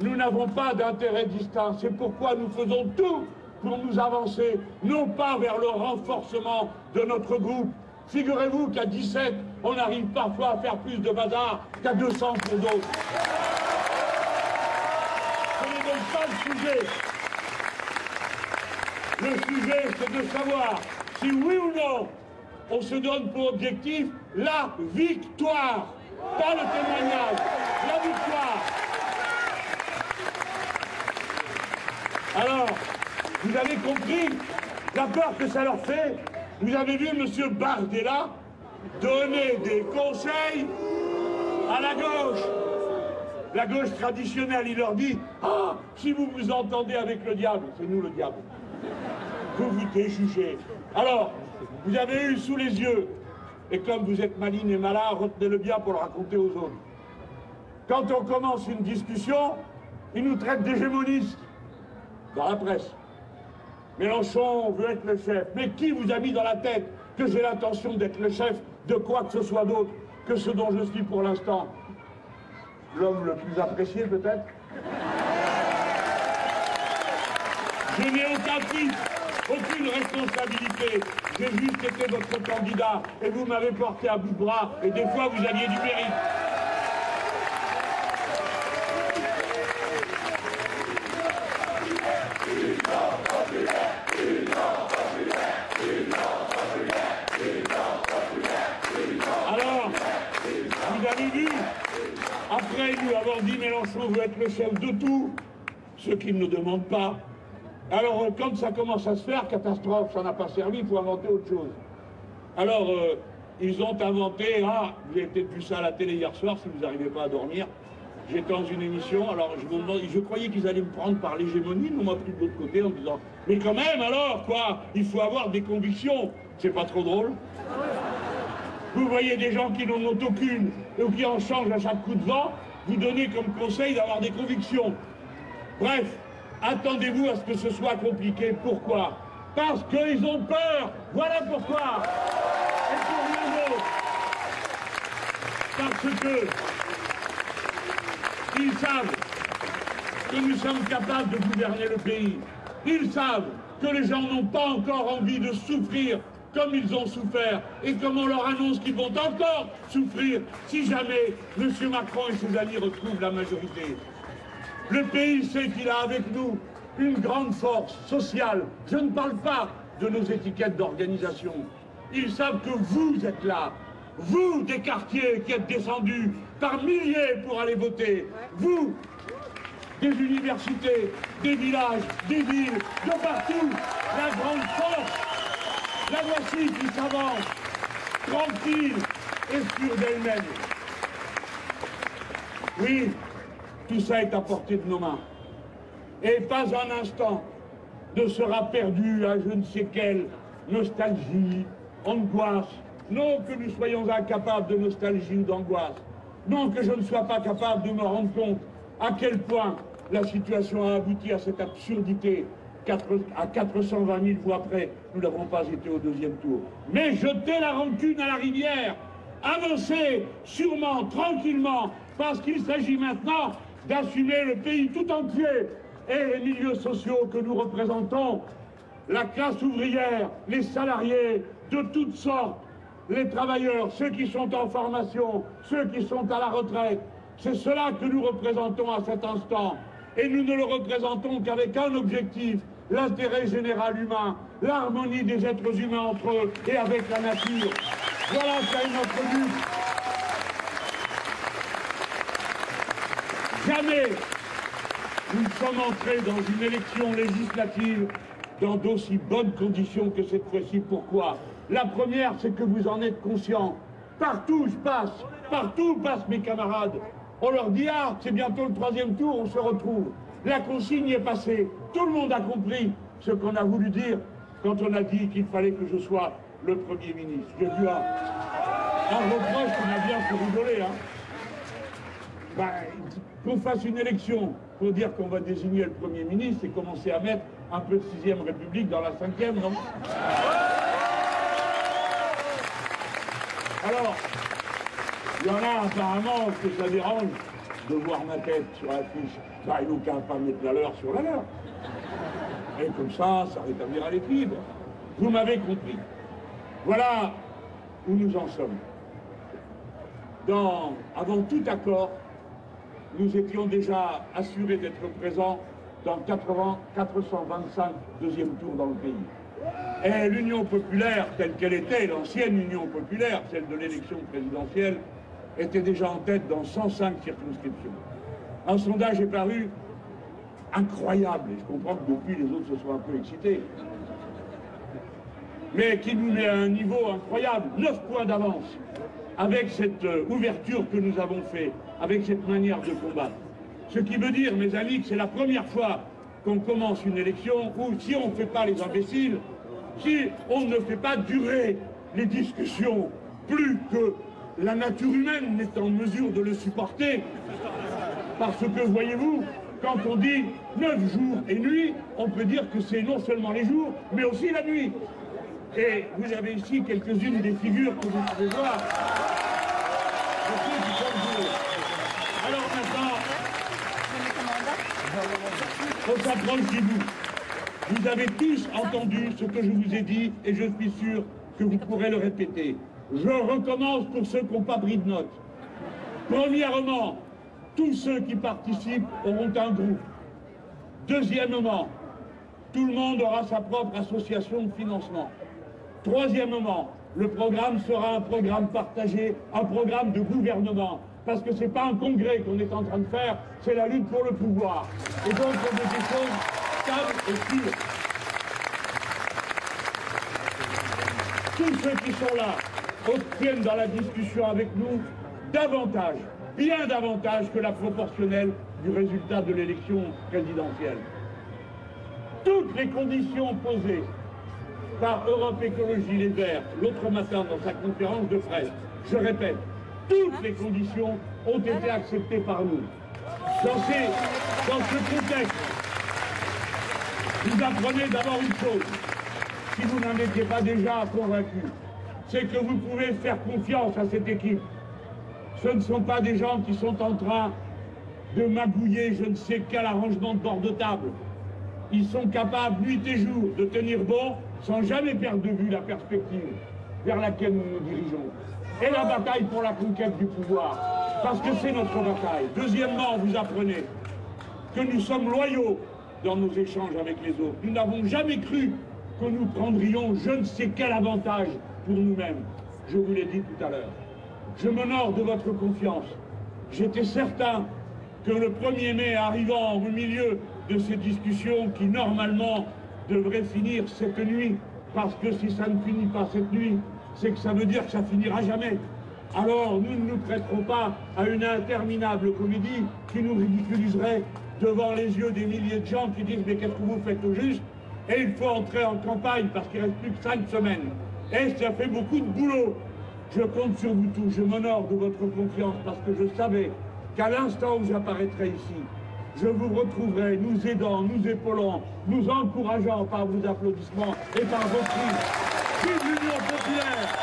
Nous n'avons pas d'intérêt distinct. C'est pourquoi nous faisons tout pour nous avancer, non pas vers le renforcement de notre groupe. Figurez-vous qu'à 17, on arrive parfois à faire plus de bazar qu'à 200 pour d'autres. Ce n'est donc pas le sujet. Le sujet, c'est de savoir si oui ou non, on se donne pour objectif la victoire. Pas le témoignage, la victoire. Alors, vous avez compris la peur que ça leur fait. Vous avez vu M. Bardella donner des conseils à la gauche. La gauche traditionnelle, il leur dit « Ah, si vous vous entendez avec le diable, c'est nous le diable. Vous vous déjugez. » Alors, vous avez eu sous les yeux, et comme vous êtes maligne et malin, retenez-le bien pour le raconter aux autres. Quand on commence une discussion, ils nous traitent d'hégémonistes dans la presse. Mélenchon veut être le chef. Mais qui vous a mis dans la tête que j'ai l'intention d'être le chef de quoi que ce soit d'autre que ce dont je suis pour l'instant? L'homme le plus apprécié peut-être? Je n'ai aucun titre, aucune responsabilité. J'ai juste été votre candidat et vous m'avez porté à bout de bras et des fois vous aviez du mérite. Alors, vous avez vu, après lui avoir dit Mélenchon veut être le chef de tout, ce qu'il ne demande pas. Alors, quand ça commence à se faire, catastrophe, ça n'a pas servi, il faut inventer autre chose. Alors, ils ont inventé, ah, vous avez peut-être vu ça à la télé hier soir, si vous n'arrivez pas à dormir. J'étais dans une émission, alors je croyais qu'ils allaient me prendre par l'hégémonie, mais on m'a pris de l'autre côté en me disant, mais quand même, alors, quoi, il faut avoir des convictions. C'est pas trop drôle? Vous voyez des gens qui n'en ont aucune, ou qui en changent à chaque coup de vent, vous donnez comme conseil d'avoir des convictions. Bref. Attendez-vous à ce que ce soit compliqué. Pourquoi? Parce qu'ils ont peur. Voilà pourquoi. Et pour rien d'autre. Parce que ils savent que nous sommes capables de gouverner le pays. Ils savent que les gens n'ont pas encore envie de souffrir comme ils ont souffert et comme on leur annonce qu'ils vont encore souffrir si jamais M. Macron et ses alliés retrouvent la majorité. Le pays sait qu'il a avec nous une grande force sociale. Je ne parle pas de nos étiquettes d'organisation. Ils savent que vous êtes là. Vous, des quartiers qui êtes descendus par milliers pour aller voter. Vous, des universités, des villages, des villes, de partout. La grande force. La voici qui s'avance, tranquille et sûre d'elle-même. Oui, tout ça est à portée de nos mains. Et pas un instant ne sera perdu à je ne sais quelle nostalgie, angoisse. Non que nous soyons incapables de nostalgie ou d'angoisse. Non que je ne sois pas capable de me rendre compte à quel point la situation a abouti à cette absurdité. À 420 000 voix près, nous n'avons pas été au deuxième tour. Mais jeter la rancune à la rivière, avancer sûrement, tranquillement, parce qu'il s'agit maintenant d'assumer le pays tout entier et les milieux sociaux que nous représentons, la classe ouvrière, les salariés de toutes sortes, les travailleurs, ceux qui sont en formation, ceux qui sont à la retraite. C'est cela que nous représentons à cet instant. Et nous ne le représentons qu'avec un objectif, l'intérêt général humain, l'harmonie des êtres humains entre eux et avec la nature. Voilà quel est notre but. Jamais nous sommes entrés dans une élection législative dans d'aussi bonnes conditions que cette fois-ci. Pourquoi? La première, c'est que vous en êtes conscients. Partout je passe, partout passent mes camarades. On leur dit, ah, c'est bientôt le troisième tour, on se retrouve. La consigne est passée. Tout le monde a compris ce qu'on a voulu dire quand on a dit qu'il fallait que je sois le Premier ministre. J'ai vu un reproche qu'on a bien fait rigoler. Qu'on fasse une élection pour dire qu'on va désigner le Premier ministre et commencer à mettre un peu de 6e République dans la 5e, non? Alors, il y en a apparemment que ça dérange de voir ma tête sur l'affiche. Ils n'ont qu'à pas mettre la leur sur la leur. Et comme ça rétablira l'équilibre. Vous m'avez compris. Voilà où nous en sommes. Avant tout accord, nous étions déjà assurés d'être présents dans 425 deuxième tours dans le pays. Et l'Union populaire, telle qu'elle était, l'ancienne Union populaire, celle de l'élection présidentielle, était déjà en tête dans 105 circonscriptions. Un sondage est paru incroyable, et je comprends que depuis les autres se soient un peu excités, mais qui nous met à un niveau incroyable, 9 points d'avance, avec cette ouverture que nous avons faite, avec cette manière de combattre. Ce qui veut dire, mes amis, que c'est la première fois qu'on commence une élection où, si on ne fait pas les imbéciles, si on ne fait pas durer les discussions plus que la nature humaine n'est en mesure de le supporter, parce que, voyez-vous, quand on dit 9 jours et nuit, on peut dire que c'est non seulement les jours, mais aussi la nuit. Et vous avez ici quelques-unes des figures que vous pouvez voir. Alors maintenant, on s'approche du bout. Vous avez tous entendu ce que je vous ai dit et je suis sûr que vous pourrez le répéter. Je recommence pour ceux qui n'ont pas pris de notes. Premièrement, tous ceux qui participent auront un groupe. Deuxièmement, tout le monde aura sa propre association de financement. Troisièmement, le programme sera un programme partagé, un programme de gouvernement. Parce que ce n'est pas un congrès qu'on est en train de faire, c'est la lutte pour le pouvoir. Et donc, on veut des choses stables et sûres. Tous ceux qui sont là obtiennent dans la discussion avec nous davantage, bien davantage que la proportionnelle du résultat de l'élection présidentielle. Toutes les conditions posées par Europe Écologie Les Verts l'autre matin dans sa conférence de presse, je répète, toutes les conditions ont été acceptées par nous. Dans ce contexte, vous apprenez d'abord une chose, si vous n'en étiez pas déjà convaincu, c'est que vous pouvez faire confiance à cette équipe. Ce ne sont pas des gens qui sont en train de magouiller je ne sais quel arrangement de bord de table. Ils sont capables, nuit et jour, de tenir bon sans jamais perdre de vue la perspective vers laquelle nous nous dirigeons. Et la bataille pour la conquête du pouvoir, parce que c'est notre bataille. Deuxièmement, vous apprenez que nous sommes loyaux dans nos échanges avec les autres. Nous n'avons jamais cru que nous prendrions je ne sais quel avantage pour nous-mêmes. Je vous l'ai dit tout à l'heure. Je m'honore de votre confiance. J'étais certain que le 1er mai, arrivant au milieu de ces discussions qui normalement devraient finir cette nuit, parce que si ça ne finit pas cette nuit, c'est que ça veut dire que ça finira jamais. Alors nous ne nous prêterons pas à une interminable comédie qui nous ridiculiserait devant les yeux des milliers de gens qui disent mais qu'est-ce que vous faites au juste? Et il faut entrer en campagne parce qu'il ne reste plus que 5 semaines. Et ça fait beaucoup de boulot. Je compte sur vous tous, je m'honore de votre confiance parce que je savais qu'à l'instant où j'apparaîtrai ici, je vous retrouverai nous aidant, nous épaulant, nous encourageant par vos applaudissements et par vos cris. Vive l'Union populaire!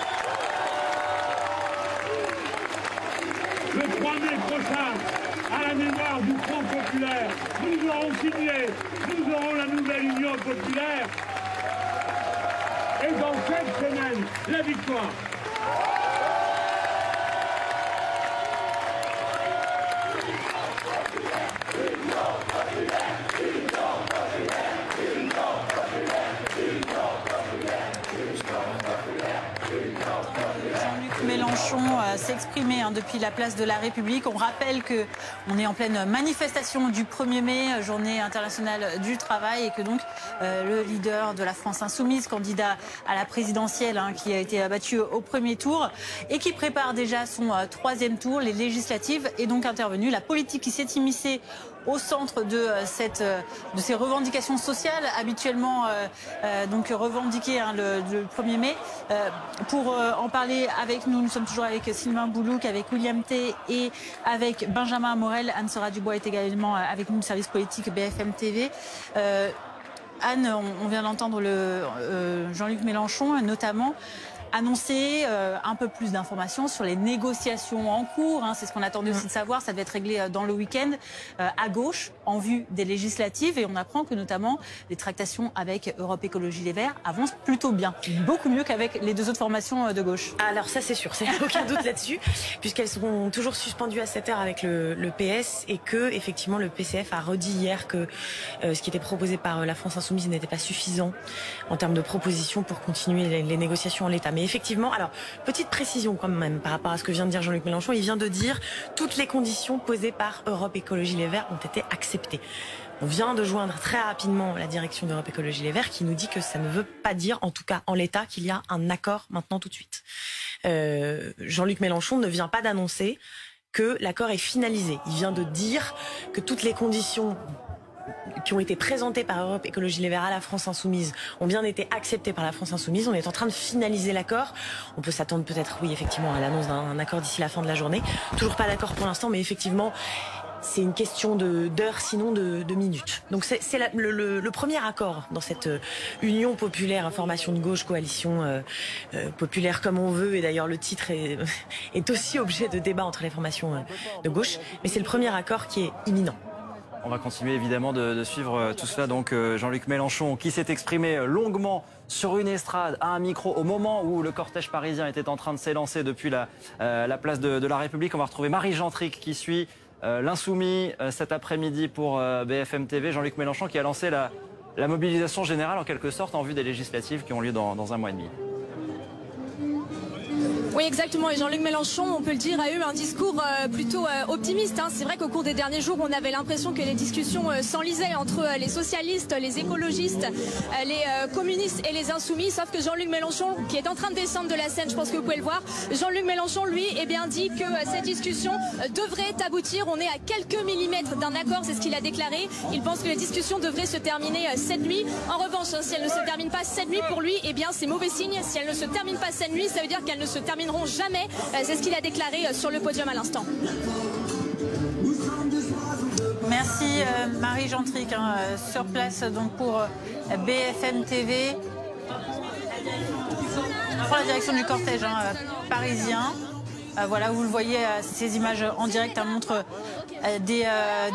Le 3 mai prochain, à la mémoire du Front populaire, nous aurons signé, nous aurons la nouvelle Union populaire. Et dans cette semaine, la victoire. Jean-Luc Mélenchon s'est exprimé depuis la place de la République. On rappelle qu'on est en pleine manifestation du 1er mai, journée internationale du travail, et que donc le leader de la France Insoumise, candidat à la présidentielle, qui a été abattu au premier tour et qui prépare déjà son 3e tour, les législatives, est donc intervenu. La politique qui s'est immiscée au centre de ces revendications sociales, habituellement donc revendiquées le 1er mai. Pour en parler avec nous, nous sommes toujours avec Sylvain Boulouk, avec William T et avec Benjamin Morel. Anne-Sora Dubois est également avec nous, le service politique BFM TV. Anne, on vient d'entendre Jean-Luc Mélenchon, notamment annoncer un peu plus d'informations sur les négociations en cours. C'est ce qu'on attendait aussi de savoir. Ça devait être réglé dans le week-end à gauche en vue des législatives. Et on apprend que notamment les tractations avec Europe Écologie Les Verts avancent plutôt bien. Beaucoup mieux qu'avec les deux autres formations de gauche. Alors ça c'est sûr, c'est aucun doute là-dessus, puisqu'elles seront toujours suspendues à cette heure avec le PS et que effectivement le PCF a redit hier que ce qui était proposé par la France Insoumise n'était pas suffisant en termes de propositions pour continuer les négociations en l'état. Mais effectivement, alors, petite précision quand même par rapport à ce que vient de dire Jean-Luc Mélenchon, il vient de dire toutes les conditions posées par Europe Écologie Les Verts ont été acceptées. On vient de joindre très rapidement la direction d'Europe Écologie Les Verts qui nous dit que ça ne veut pas dire, en tout cas en l'état, qu'il y a un accord maintenant tout de suite. Jean-Luc Mélenchon ne vient pas d'annoncer que l'accord est finalisé. Il vient de dire que toutes les conditions qui ont été présentées par Europe Écologie Les Verts à la France Insoumise ont bien été acceptées par la France Insoumise. On est en train de finaliser l'accord. On peut s'attendre peut-être, oui, effectivement, à l'annonce d'un accord d'ici la fin de la journée. Toujours pas d'accord pour l'instant, mais effectivement, c'est une question d'heures, sinon de minutes. Donc c'est le premier accord dans cette union populaire, formation de gauche, coalition populaire comme on veut. Et d'ailleurs, le titre est aussi objet de débat entre les formations de gauche. Mais c'est le premier accord qui est imminent. On va continuer évidemment de suivre tout cela. Donc Jean-Luc Mélenchon qui s'est exprimé longuement sur une estrade à un micro au moment où le cortège parisien était en train de s'élancer depuis la place de la République. On va retrouver Marie Gentric qui suit l'Insoumis cet après-midi pour BFM TV. Jean-Luc Mélenchon qui a lancé la mobilisation générale en quelque sorte en vue des législatives qui ont lieu dans un mois et demi. Oui, exactement. Et Jean-Luc Mélenchon, on peut le dire, a eu un discours plutôt optimiste. C'est vrai qu'au cours des derniers jours, on avait l'impression que les discussions s'enlisaient entre les socialistes, les écologistes, les communistes et les insoumis. Sauf que Jean-Luc Mélenchon, qui est en train de descendre de la scène, je pense que vous pouvez le voir, Jean-Luc Mélenchon, lui, dit que cette discussion devrait aboutir. On est à quelques millimètres d'un accord, c'est ce qu'il a déclaré. Il pense que les discussions devraient se terminer cette nuit. En revanche, si elles ne se terminent pas cette nuit, pour lui, c'est mauvais signe. Si elles ne se terminent pas cette nuit, ça veut dire qu'elles ne se termineront jamais. C'est ce qu'il a déclaré sur le podium à l'instant. Merci Marie Gentric sur place donc pour BFM TV. On prend la direction du cortège parisien. Voilà, vous le voyez, ces images en direct montrent des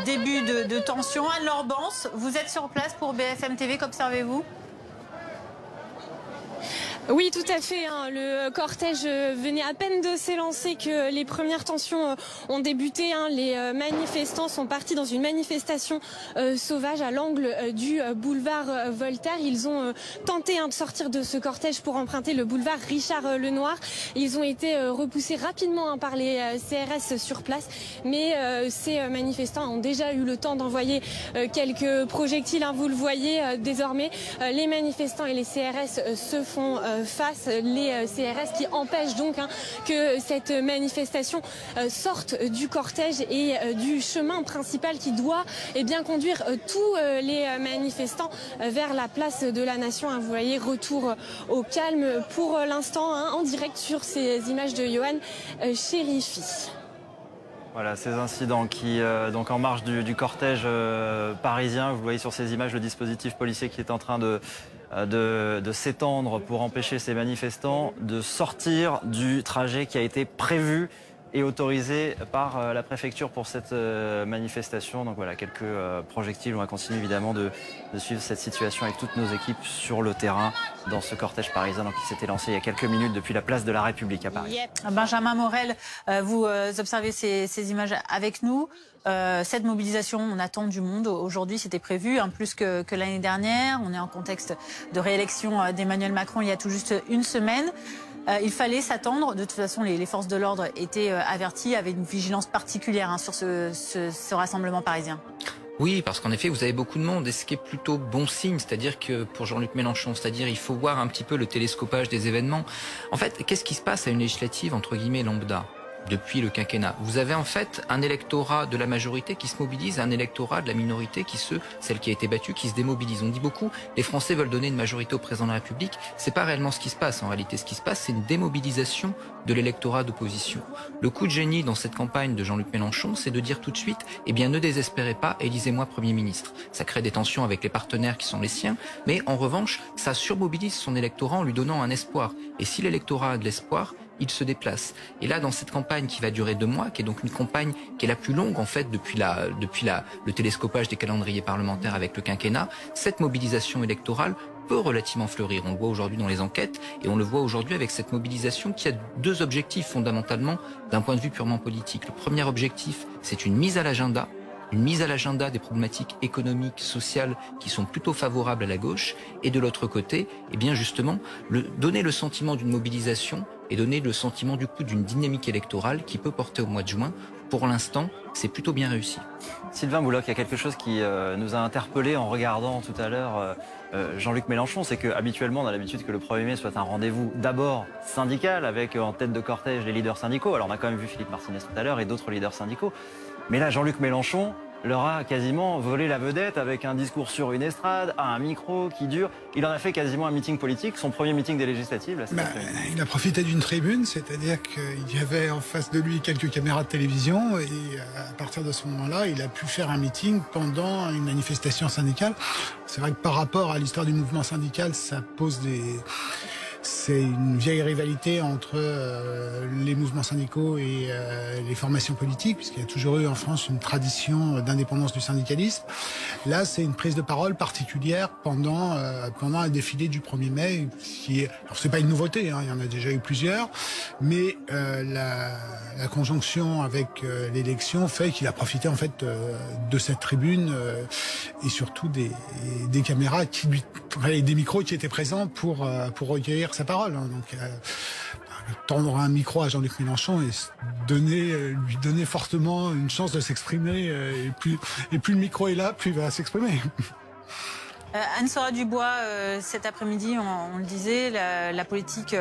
débuts de tension. Anne-Laure Bance, vous êtes sur place pour BFM TV, qu'observez-vous ? Oui, tout à fait. Le cortège venait à peine de s'élancer que les premières tensions ont débuté. Les manifestants sont partis dans une manifestation sauvage à l'angle du boulevard Voltaire. Ils ont tenté de sortir de ce cortège pour emprunter le boulevard Richard Lenoir. Ils ont été repoussés rapidement par les CRS sur place. Mais ces manifestants ont déjà eu le temps d'envoyer quelques projectiles. Vous le voyez désormais, les manifestants et les CRS se font face, les CRS qui empêchent donc que cette manifestation sorte du cortège et du chemin principal qui doit conduire tous les manifestants vers la place de la Nation. Vous voyez, retour au calme pour l'instant en direct sur ces images de Yohann Chérifi. Voilà, ces incidents qui, donc en marge du cortège parisien, vous voyez sur ces images le dispositif policier qui est en train de s'étendre pour empêcher ces manifestants de sortir du trajet qui a été prévu et autorisé par la préfecture pour cette manifestation. Donc voilà, quelques projectiles. On va continuer évidemment de suivre cette situation avec toutes nos équipes sur le terrain dans ce cortège parisien qui s'était lancé il y a quelques minutes depuis la place de la République à Paris. Benjamin Morel, vous observez ces images avec nous. Cette mobilisation, on attend du monde. Aujourd'hui, c'était prévu, plus que l'année dernière. On est en contexte de réélection d'Emmanuel Macron il y a tout juste une semaine. Il fallait s'attendre. De toute façon, les forces de l'ordre étaient averties, avaient une vigilance particulière sur ce rassemblement parisien. Oui, parce qu'en effet, vous avez beaucoup de monde, et ce qui est plutôt bon signe, c'est-à-dire que pour Jean-Luc Mélenchon, c'est-à-dire il faut voir un petit peu le télescopage des événements. En fait, qu'est-ce qui se passe à une législative entre guillemets lambda ? Depuis le quinquennat. Vous avez en fait un électorat de la majorité qui se mobilise, un électorat de la minorité celle qui a été battue, qui se démobilise. On dit beaucoup, les Français veulent donner une majorité au président de la République. C'est pas réellement ce qui se passe. En réalité, ce qui se passe, c'est une démobilisation de l'électorat d'opposition. Le coup de génie dans cette campagne de Jean-Luc Mélenchon, c'est de dire tout de suite, ne désespérez pas, élisez-moi Premier ministre. Ça crée des tensions avec les partenaires qui sont les siens, mais en revanche, ça surmobilise son électorat en lui donnant un espoir. Et si l'électorat a de l'espoir, il se déplace. Et là, dans cette campagne qui va durer 2 mois, qui est donc une campagne qui est la plus longue en fait depuis le télescopage des calendriers parlementaires avec le quinquennat, cette mobilisation électorale peut relativement fleurir. On le voit aujourd'hui dans les enquêtes et on le voit aujourd'hui avec cette mobilisation qui a 2 objectifs fondamentalement d'un point de vue purement politique. Le premier objectif, c'est une mise à l'agenda des problématiques économiques, sociales qui sont plutôt favorables à la gauche, et de l'autre côté, justement, donner le sentiment d'une mobilisation et donner le sentiment du coup d'une dynamique électorale qui peut porter au mois de juin. Pour l'instant, c'est plutôt bien réussi. Sylvain Bouloc, il y a quelque chose qui nous a interpellés en regardant tout à l'heure Jean-Luc Mélenchon, c'est qu'habituellement on a l'habitude que le 1er mai soit un rendez-vous d'abord syndical avec en tête de cortège les leaders syndicaux. Alors on a quand même vu Philippe Martinez tout à l'heure et d'autres leaders syndicaux. Mais là, Jean-Luc Mélenchon leur a quasiment volé la vedette avec un discours sur une estrade, à un micro qui dure. Il en a fait quasiment un meeting politique, son premier meeting des législatives. Là, il a profité d'une tribune, c'est-à-dire qu'il y avait en face de lui quelques caméras de télévision et à partir de ce moment-là, il a pu faire un meeting pendant une manifestation syndicale. C'est vrai que par rapport à l'histoire du mouvement syndical, ça pose c'est une vieille rivalité entre les mouvements syndicaux et les formations politiques, puisqu'il y a toujours eu en France une tradition d'indépendance du syndicalisme. Là, c'est une prise de parole particulière pendant un défilé du 1er mai, alors c'est pas une nouveauté, il y en a déjà eu plusieurs, mais la conjonction avec l'élection fait qu'il a profité en fait de cette tribune et surtout des caméras et des micros qui étaient présents pour recueillir sa parole. Donc, tendre un micro à Jean-Luc Mélenchon et lui donner fortement une chance de s'exprimer. Et plus le micro est là, plus il va s'exprimer. Anne-Sora Dubois, cet après-midi, on le disait, la politique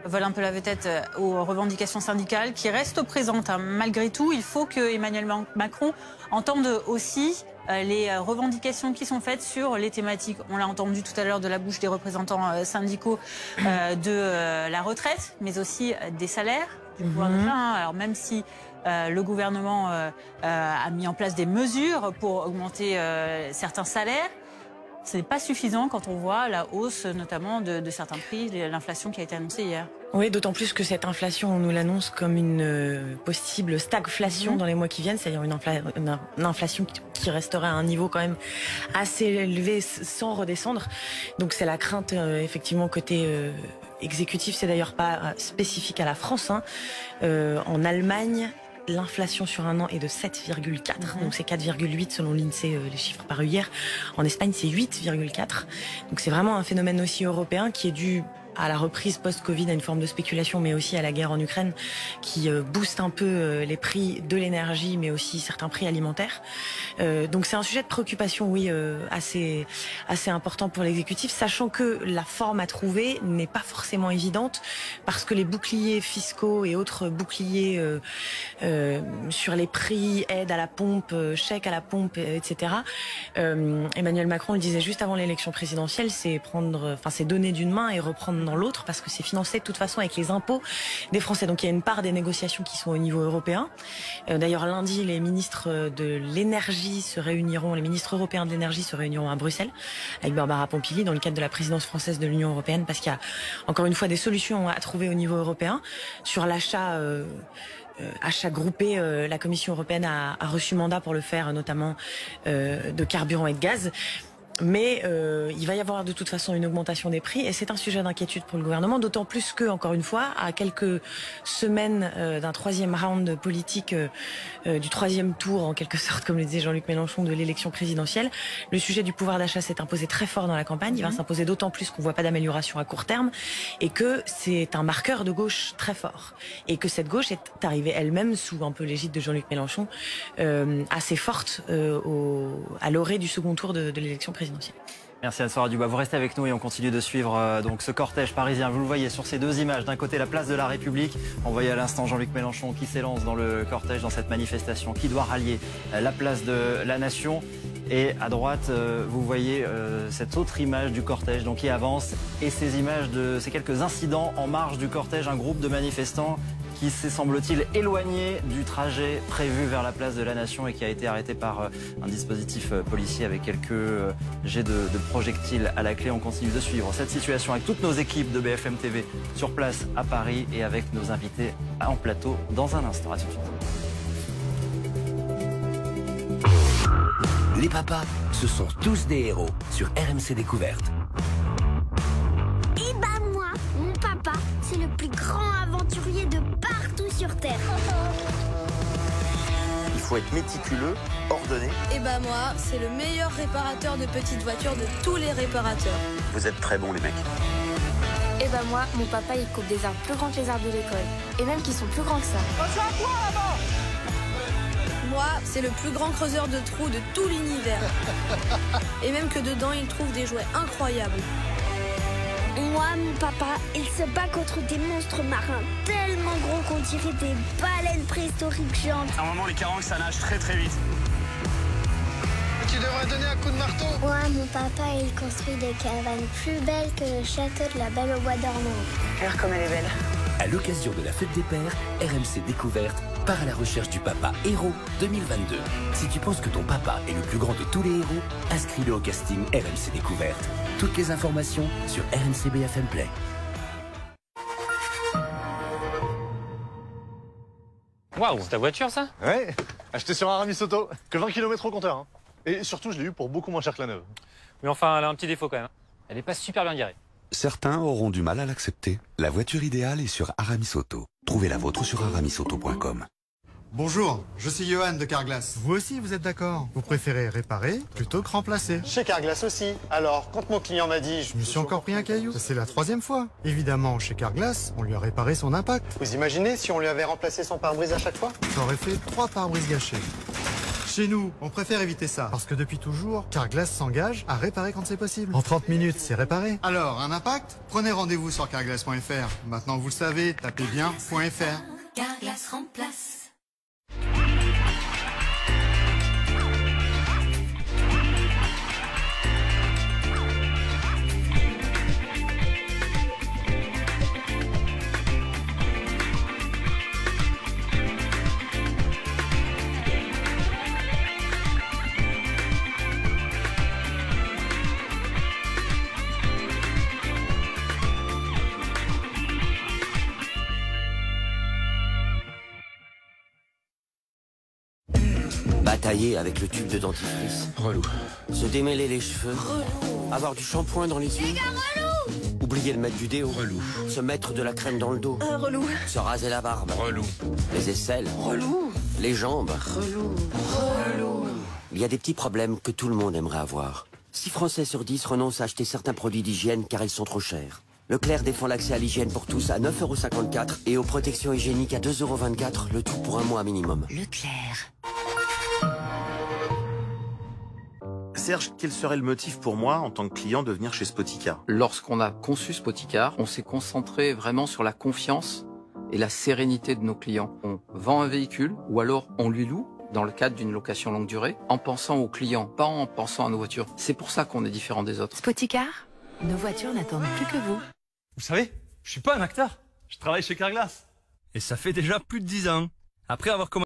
vole un peu la vedette aux revendications syndicales qui restent présentes. Malgré tout, il faut que Emmanuel Macron entende aussi les revendications qui sont faites sur les thématiques. On l'a entendu tout à l'heure de la bouche des représentants syndicaux de la retraite, mais aussi des salaires, du pouvoir d'achat. Alors même si le gouvernement a mis en place des mesures pour augmenter certains salaires, Ce n'est pas suffisant quand on voit la hausse notamment de certains prix, l'inflation qui a été annoncée hier. Oui, d'autant plus que cette inflation, on nous l'annonce comme une possible stagflation dans les mois qui viennent, c'est-à-dire une inflation qui resterait à un niveau quand même assez élevé sans redescendre. Donc c'est la crainte effectivement côté exécutif, c'est d'ailleurs pas spécifique à la France. En Allemagne, l'inflation sur un an est de 7,4, donc c'est 4,8 selon l'INSEE, les chiffres parus hier. En Espagne, c'est 8,4. Donc c'est vraiment un phénomène aussi européen qui est dû à la reprise post-Covid, à une forme de spéculation, mais aussi à la guerre en Ukraine, qui booste un peu les prix de l'énergie, mais aussi certains prix alimentaires. Donc c'est un sujet de préoccupation, oui, assez important pour l'exécutif, sachant que la forme à trouver n'est pas forcément évidente, parce que les boucliers fiscaux et autres boucliers sur les prix, aide à la pompe, chèque à la pompe, etc. Emmanuel Macron le disait juste avant l'élection présidentielle, c'est donner d'une main et reprendre dans l'autre, parce que c'est financé de toute façon avec les impôts des Français. Donc il y a une part des négociations qui sont au niveau européen. D'ailleurs lundi, les ministres de l'énergie se réuniront, les ministres européens de l'énergie se réuniront à Bruxelles avec Barbara Pompili dans le cadre de la présidence française de l'Union européenne, parce qu'il y a encore une fois des solutions à trouver au niveau européen sur l'achat. Achat groupé, la Commission européenne a reçu mandat pour le faire, notamment de carburant et de gaz. Mais il va y avoir de toute façon une augmentation des prix et c'est un sujet d'inquiétude pour le gouvernement, d'autant plus que, encore une fois, à quelques semaines d'un troisième round politique, du troisième tour en quelque sorte, comme le disait Jean-Luc Mélenchon, de l'élection présidentielle, le sujet du pouvoir d'achat s'est imposé très fort dans la campagne. Il va s'imposer d'autant plus qu'on ne voit pas d'amélioration à court terme et que c'est un marqueur de gauche très fort. Et que cette gauche est arrivée elle-même, sous un peu l'égide de Jean-Luc Mélenchon, assez forte à l'orée du second tour de l'élection présidentielle. Merci Anne-Sora Dubois. Vous restez avec nous et on continue de suivre donc ce cortège parisien. Vous le voyez sur ces deux images. D'un côté, la place de la République. On voyait à l'instant Jean-Luc Mélenchon qui s'élance dans le cortège, dans cette manifestation qui doit rallier la place de la Nation. Et à droite, vous voyez cette autre image du cortège donc, qui avance. Et ces images de ces quelques incidents en marge du cortège, un groupe de manifestants qui s'est, semble-t-il, éloigné du trajet prévu vers la place de la Nation et qui a été arrêté par un dispositif policier avec quelques jets de projectiles à la clé. On continue de suivre cette situation avec toutes nos équipes de BFM TV sur place à Paris et avec nos invités en plateau dans un instant. À tout de suite. Les papas, ce sont tous des héros sur RMC Découverte. Et bah moi, mon papa, c'est le plus grand aventurier de partout sur Terre. Il faut être méticuleux, ordonné. Et bah moi, c'est le meilleur réparateur de petites voitures de tous les réparateurs. Vous êtes très bons les mecs. Et bah moi, mon papa, il coupe des arbres plus grands que les arbres de l'école. Et même qui sont plus grands que ça. Attention à toi là-bas! Moi, c'est le plus grand creuseur de trous de tout l'univers. Et même que dedans, il trouve des jouets incroyables. Moi, mon papa, il se bat contre des monstres marins tellement gros qu'on dirait des baleines préhistoriques géantes. À un moment, les carangues, ça nage très très vite. Tu devrais donner un coup de marteau. Moi, mon papa, il construit des cabanes plus belles que le château de la Belle au Bois dormant. Regarde comme elle est belle. À l'occasion de la fête des pères, RMC Découverte part à la recherche du papa héros 2022. Si tu penses que ton papa est le plus grand de tous les héros, inscris-le au casting RMC Découverte. Toutes les informations sur RMC BFM Play. Waouh, c'est ta voiture ça? Ouais, acheté sur Aramis Auto, que 20 km au compteur. Hein. Et surtout, je l'ai eu pour beaucoup moins cher que la neuve. Mais enfin, elle a un petit défaut quand même. Elle est pas super bien garée. Certains auront du mal à l'accepter. La voiture idéale est sur Aramis Auto. Trouvez la vôtre sur aramisauto.com. Bonjour, je suis Johan de Carglass. Vous aussi, vous êtes d'accord? Vous préférez réparer plutôt que remplacer? Chez Carglass aussi. Alors, quand mon client m'a dit... Je me suis encore pris un caillou. C'est la 3e fois. Évidemment, chez Carglass, on lui a réparé son impact. Vous imaginez si on lui avait remplacé son pare-brise à chaque fois? Ça aurait fait 3 pare-brises gâchés. Chez nous, on préfère éviter ça. Parce que depuis toujours, Carglass s'engage à réparer quand c'est possible. En 30 minutes, c'est réparé. Alors, un impact? Prenez rendez-vous sur carglass.fr. Maintenant, vous le savez, tapez bien .fr. Carglass remplace. Batailler avec le tube de dentifrice. Relou. Se démêler les cheveux. Relou. Avoir du shampoing dans les yeux. Oublier de mettre du déo. Relou. Se mettre de la crème dans le dos. Relou. Se raser la barbe. Relou. Les aisselles. Relou. Les jambes. Relou. Relou. Il y a des petits problèmes que tout le monde aimerait avoir. 6 Français sur 10 renoncent à acheter certains produits d'hygiène car ils sont trop chers. Leclerc défend l'accès à l'hygiène pour tous à 9,54 € et aux protections hygiéniques à 2,24 €, le tout pour un mois minimum. Leclerc. Serge, quel serait le motif pour moi, en tant que client, de venir chez Spoticar? Lorsqu'on a conçu Spoticar, on s'est concentré vraiment sur la confiance et la sérénité de nos clients. On vend un véhicule ou alors on lui loue dans le cadre d'une location longue durée, en pensant aux clients, pas en pensant à nos voitures. C'est pour ça qu'on est différent des autres. Spoticar, nos voitures n'attendent plus que vous. Vous savez, je suis pas un acteur. Je travaille chez Carglass. Et ça fait déjà plus de 10 ans. Après avoir commencé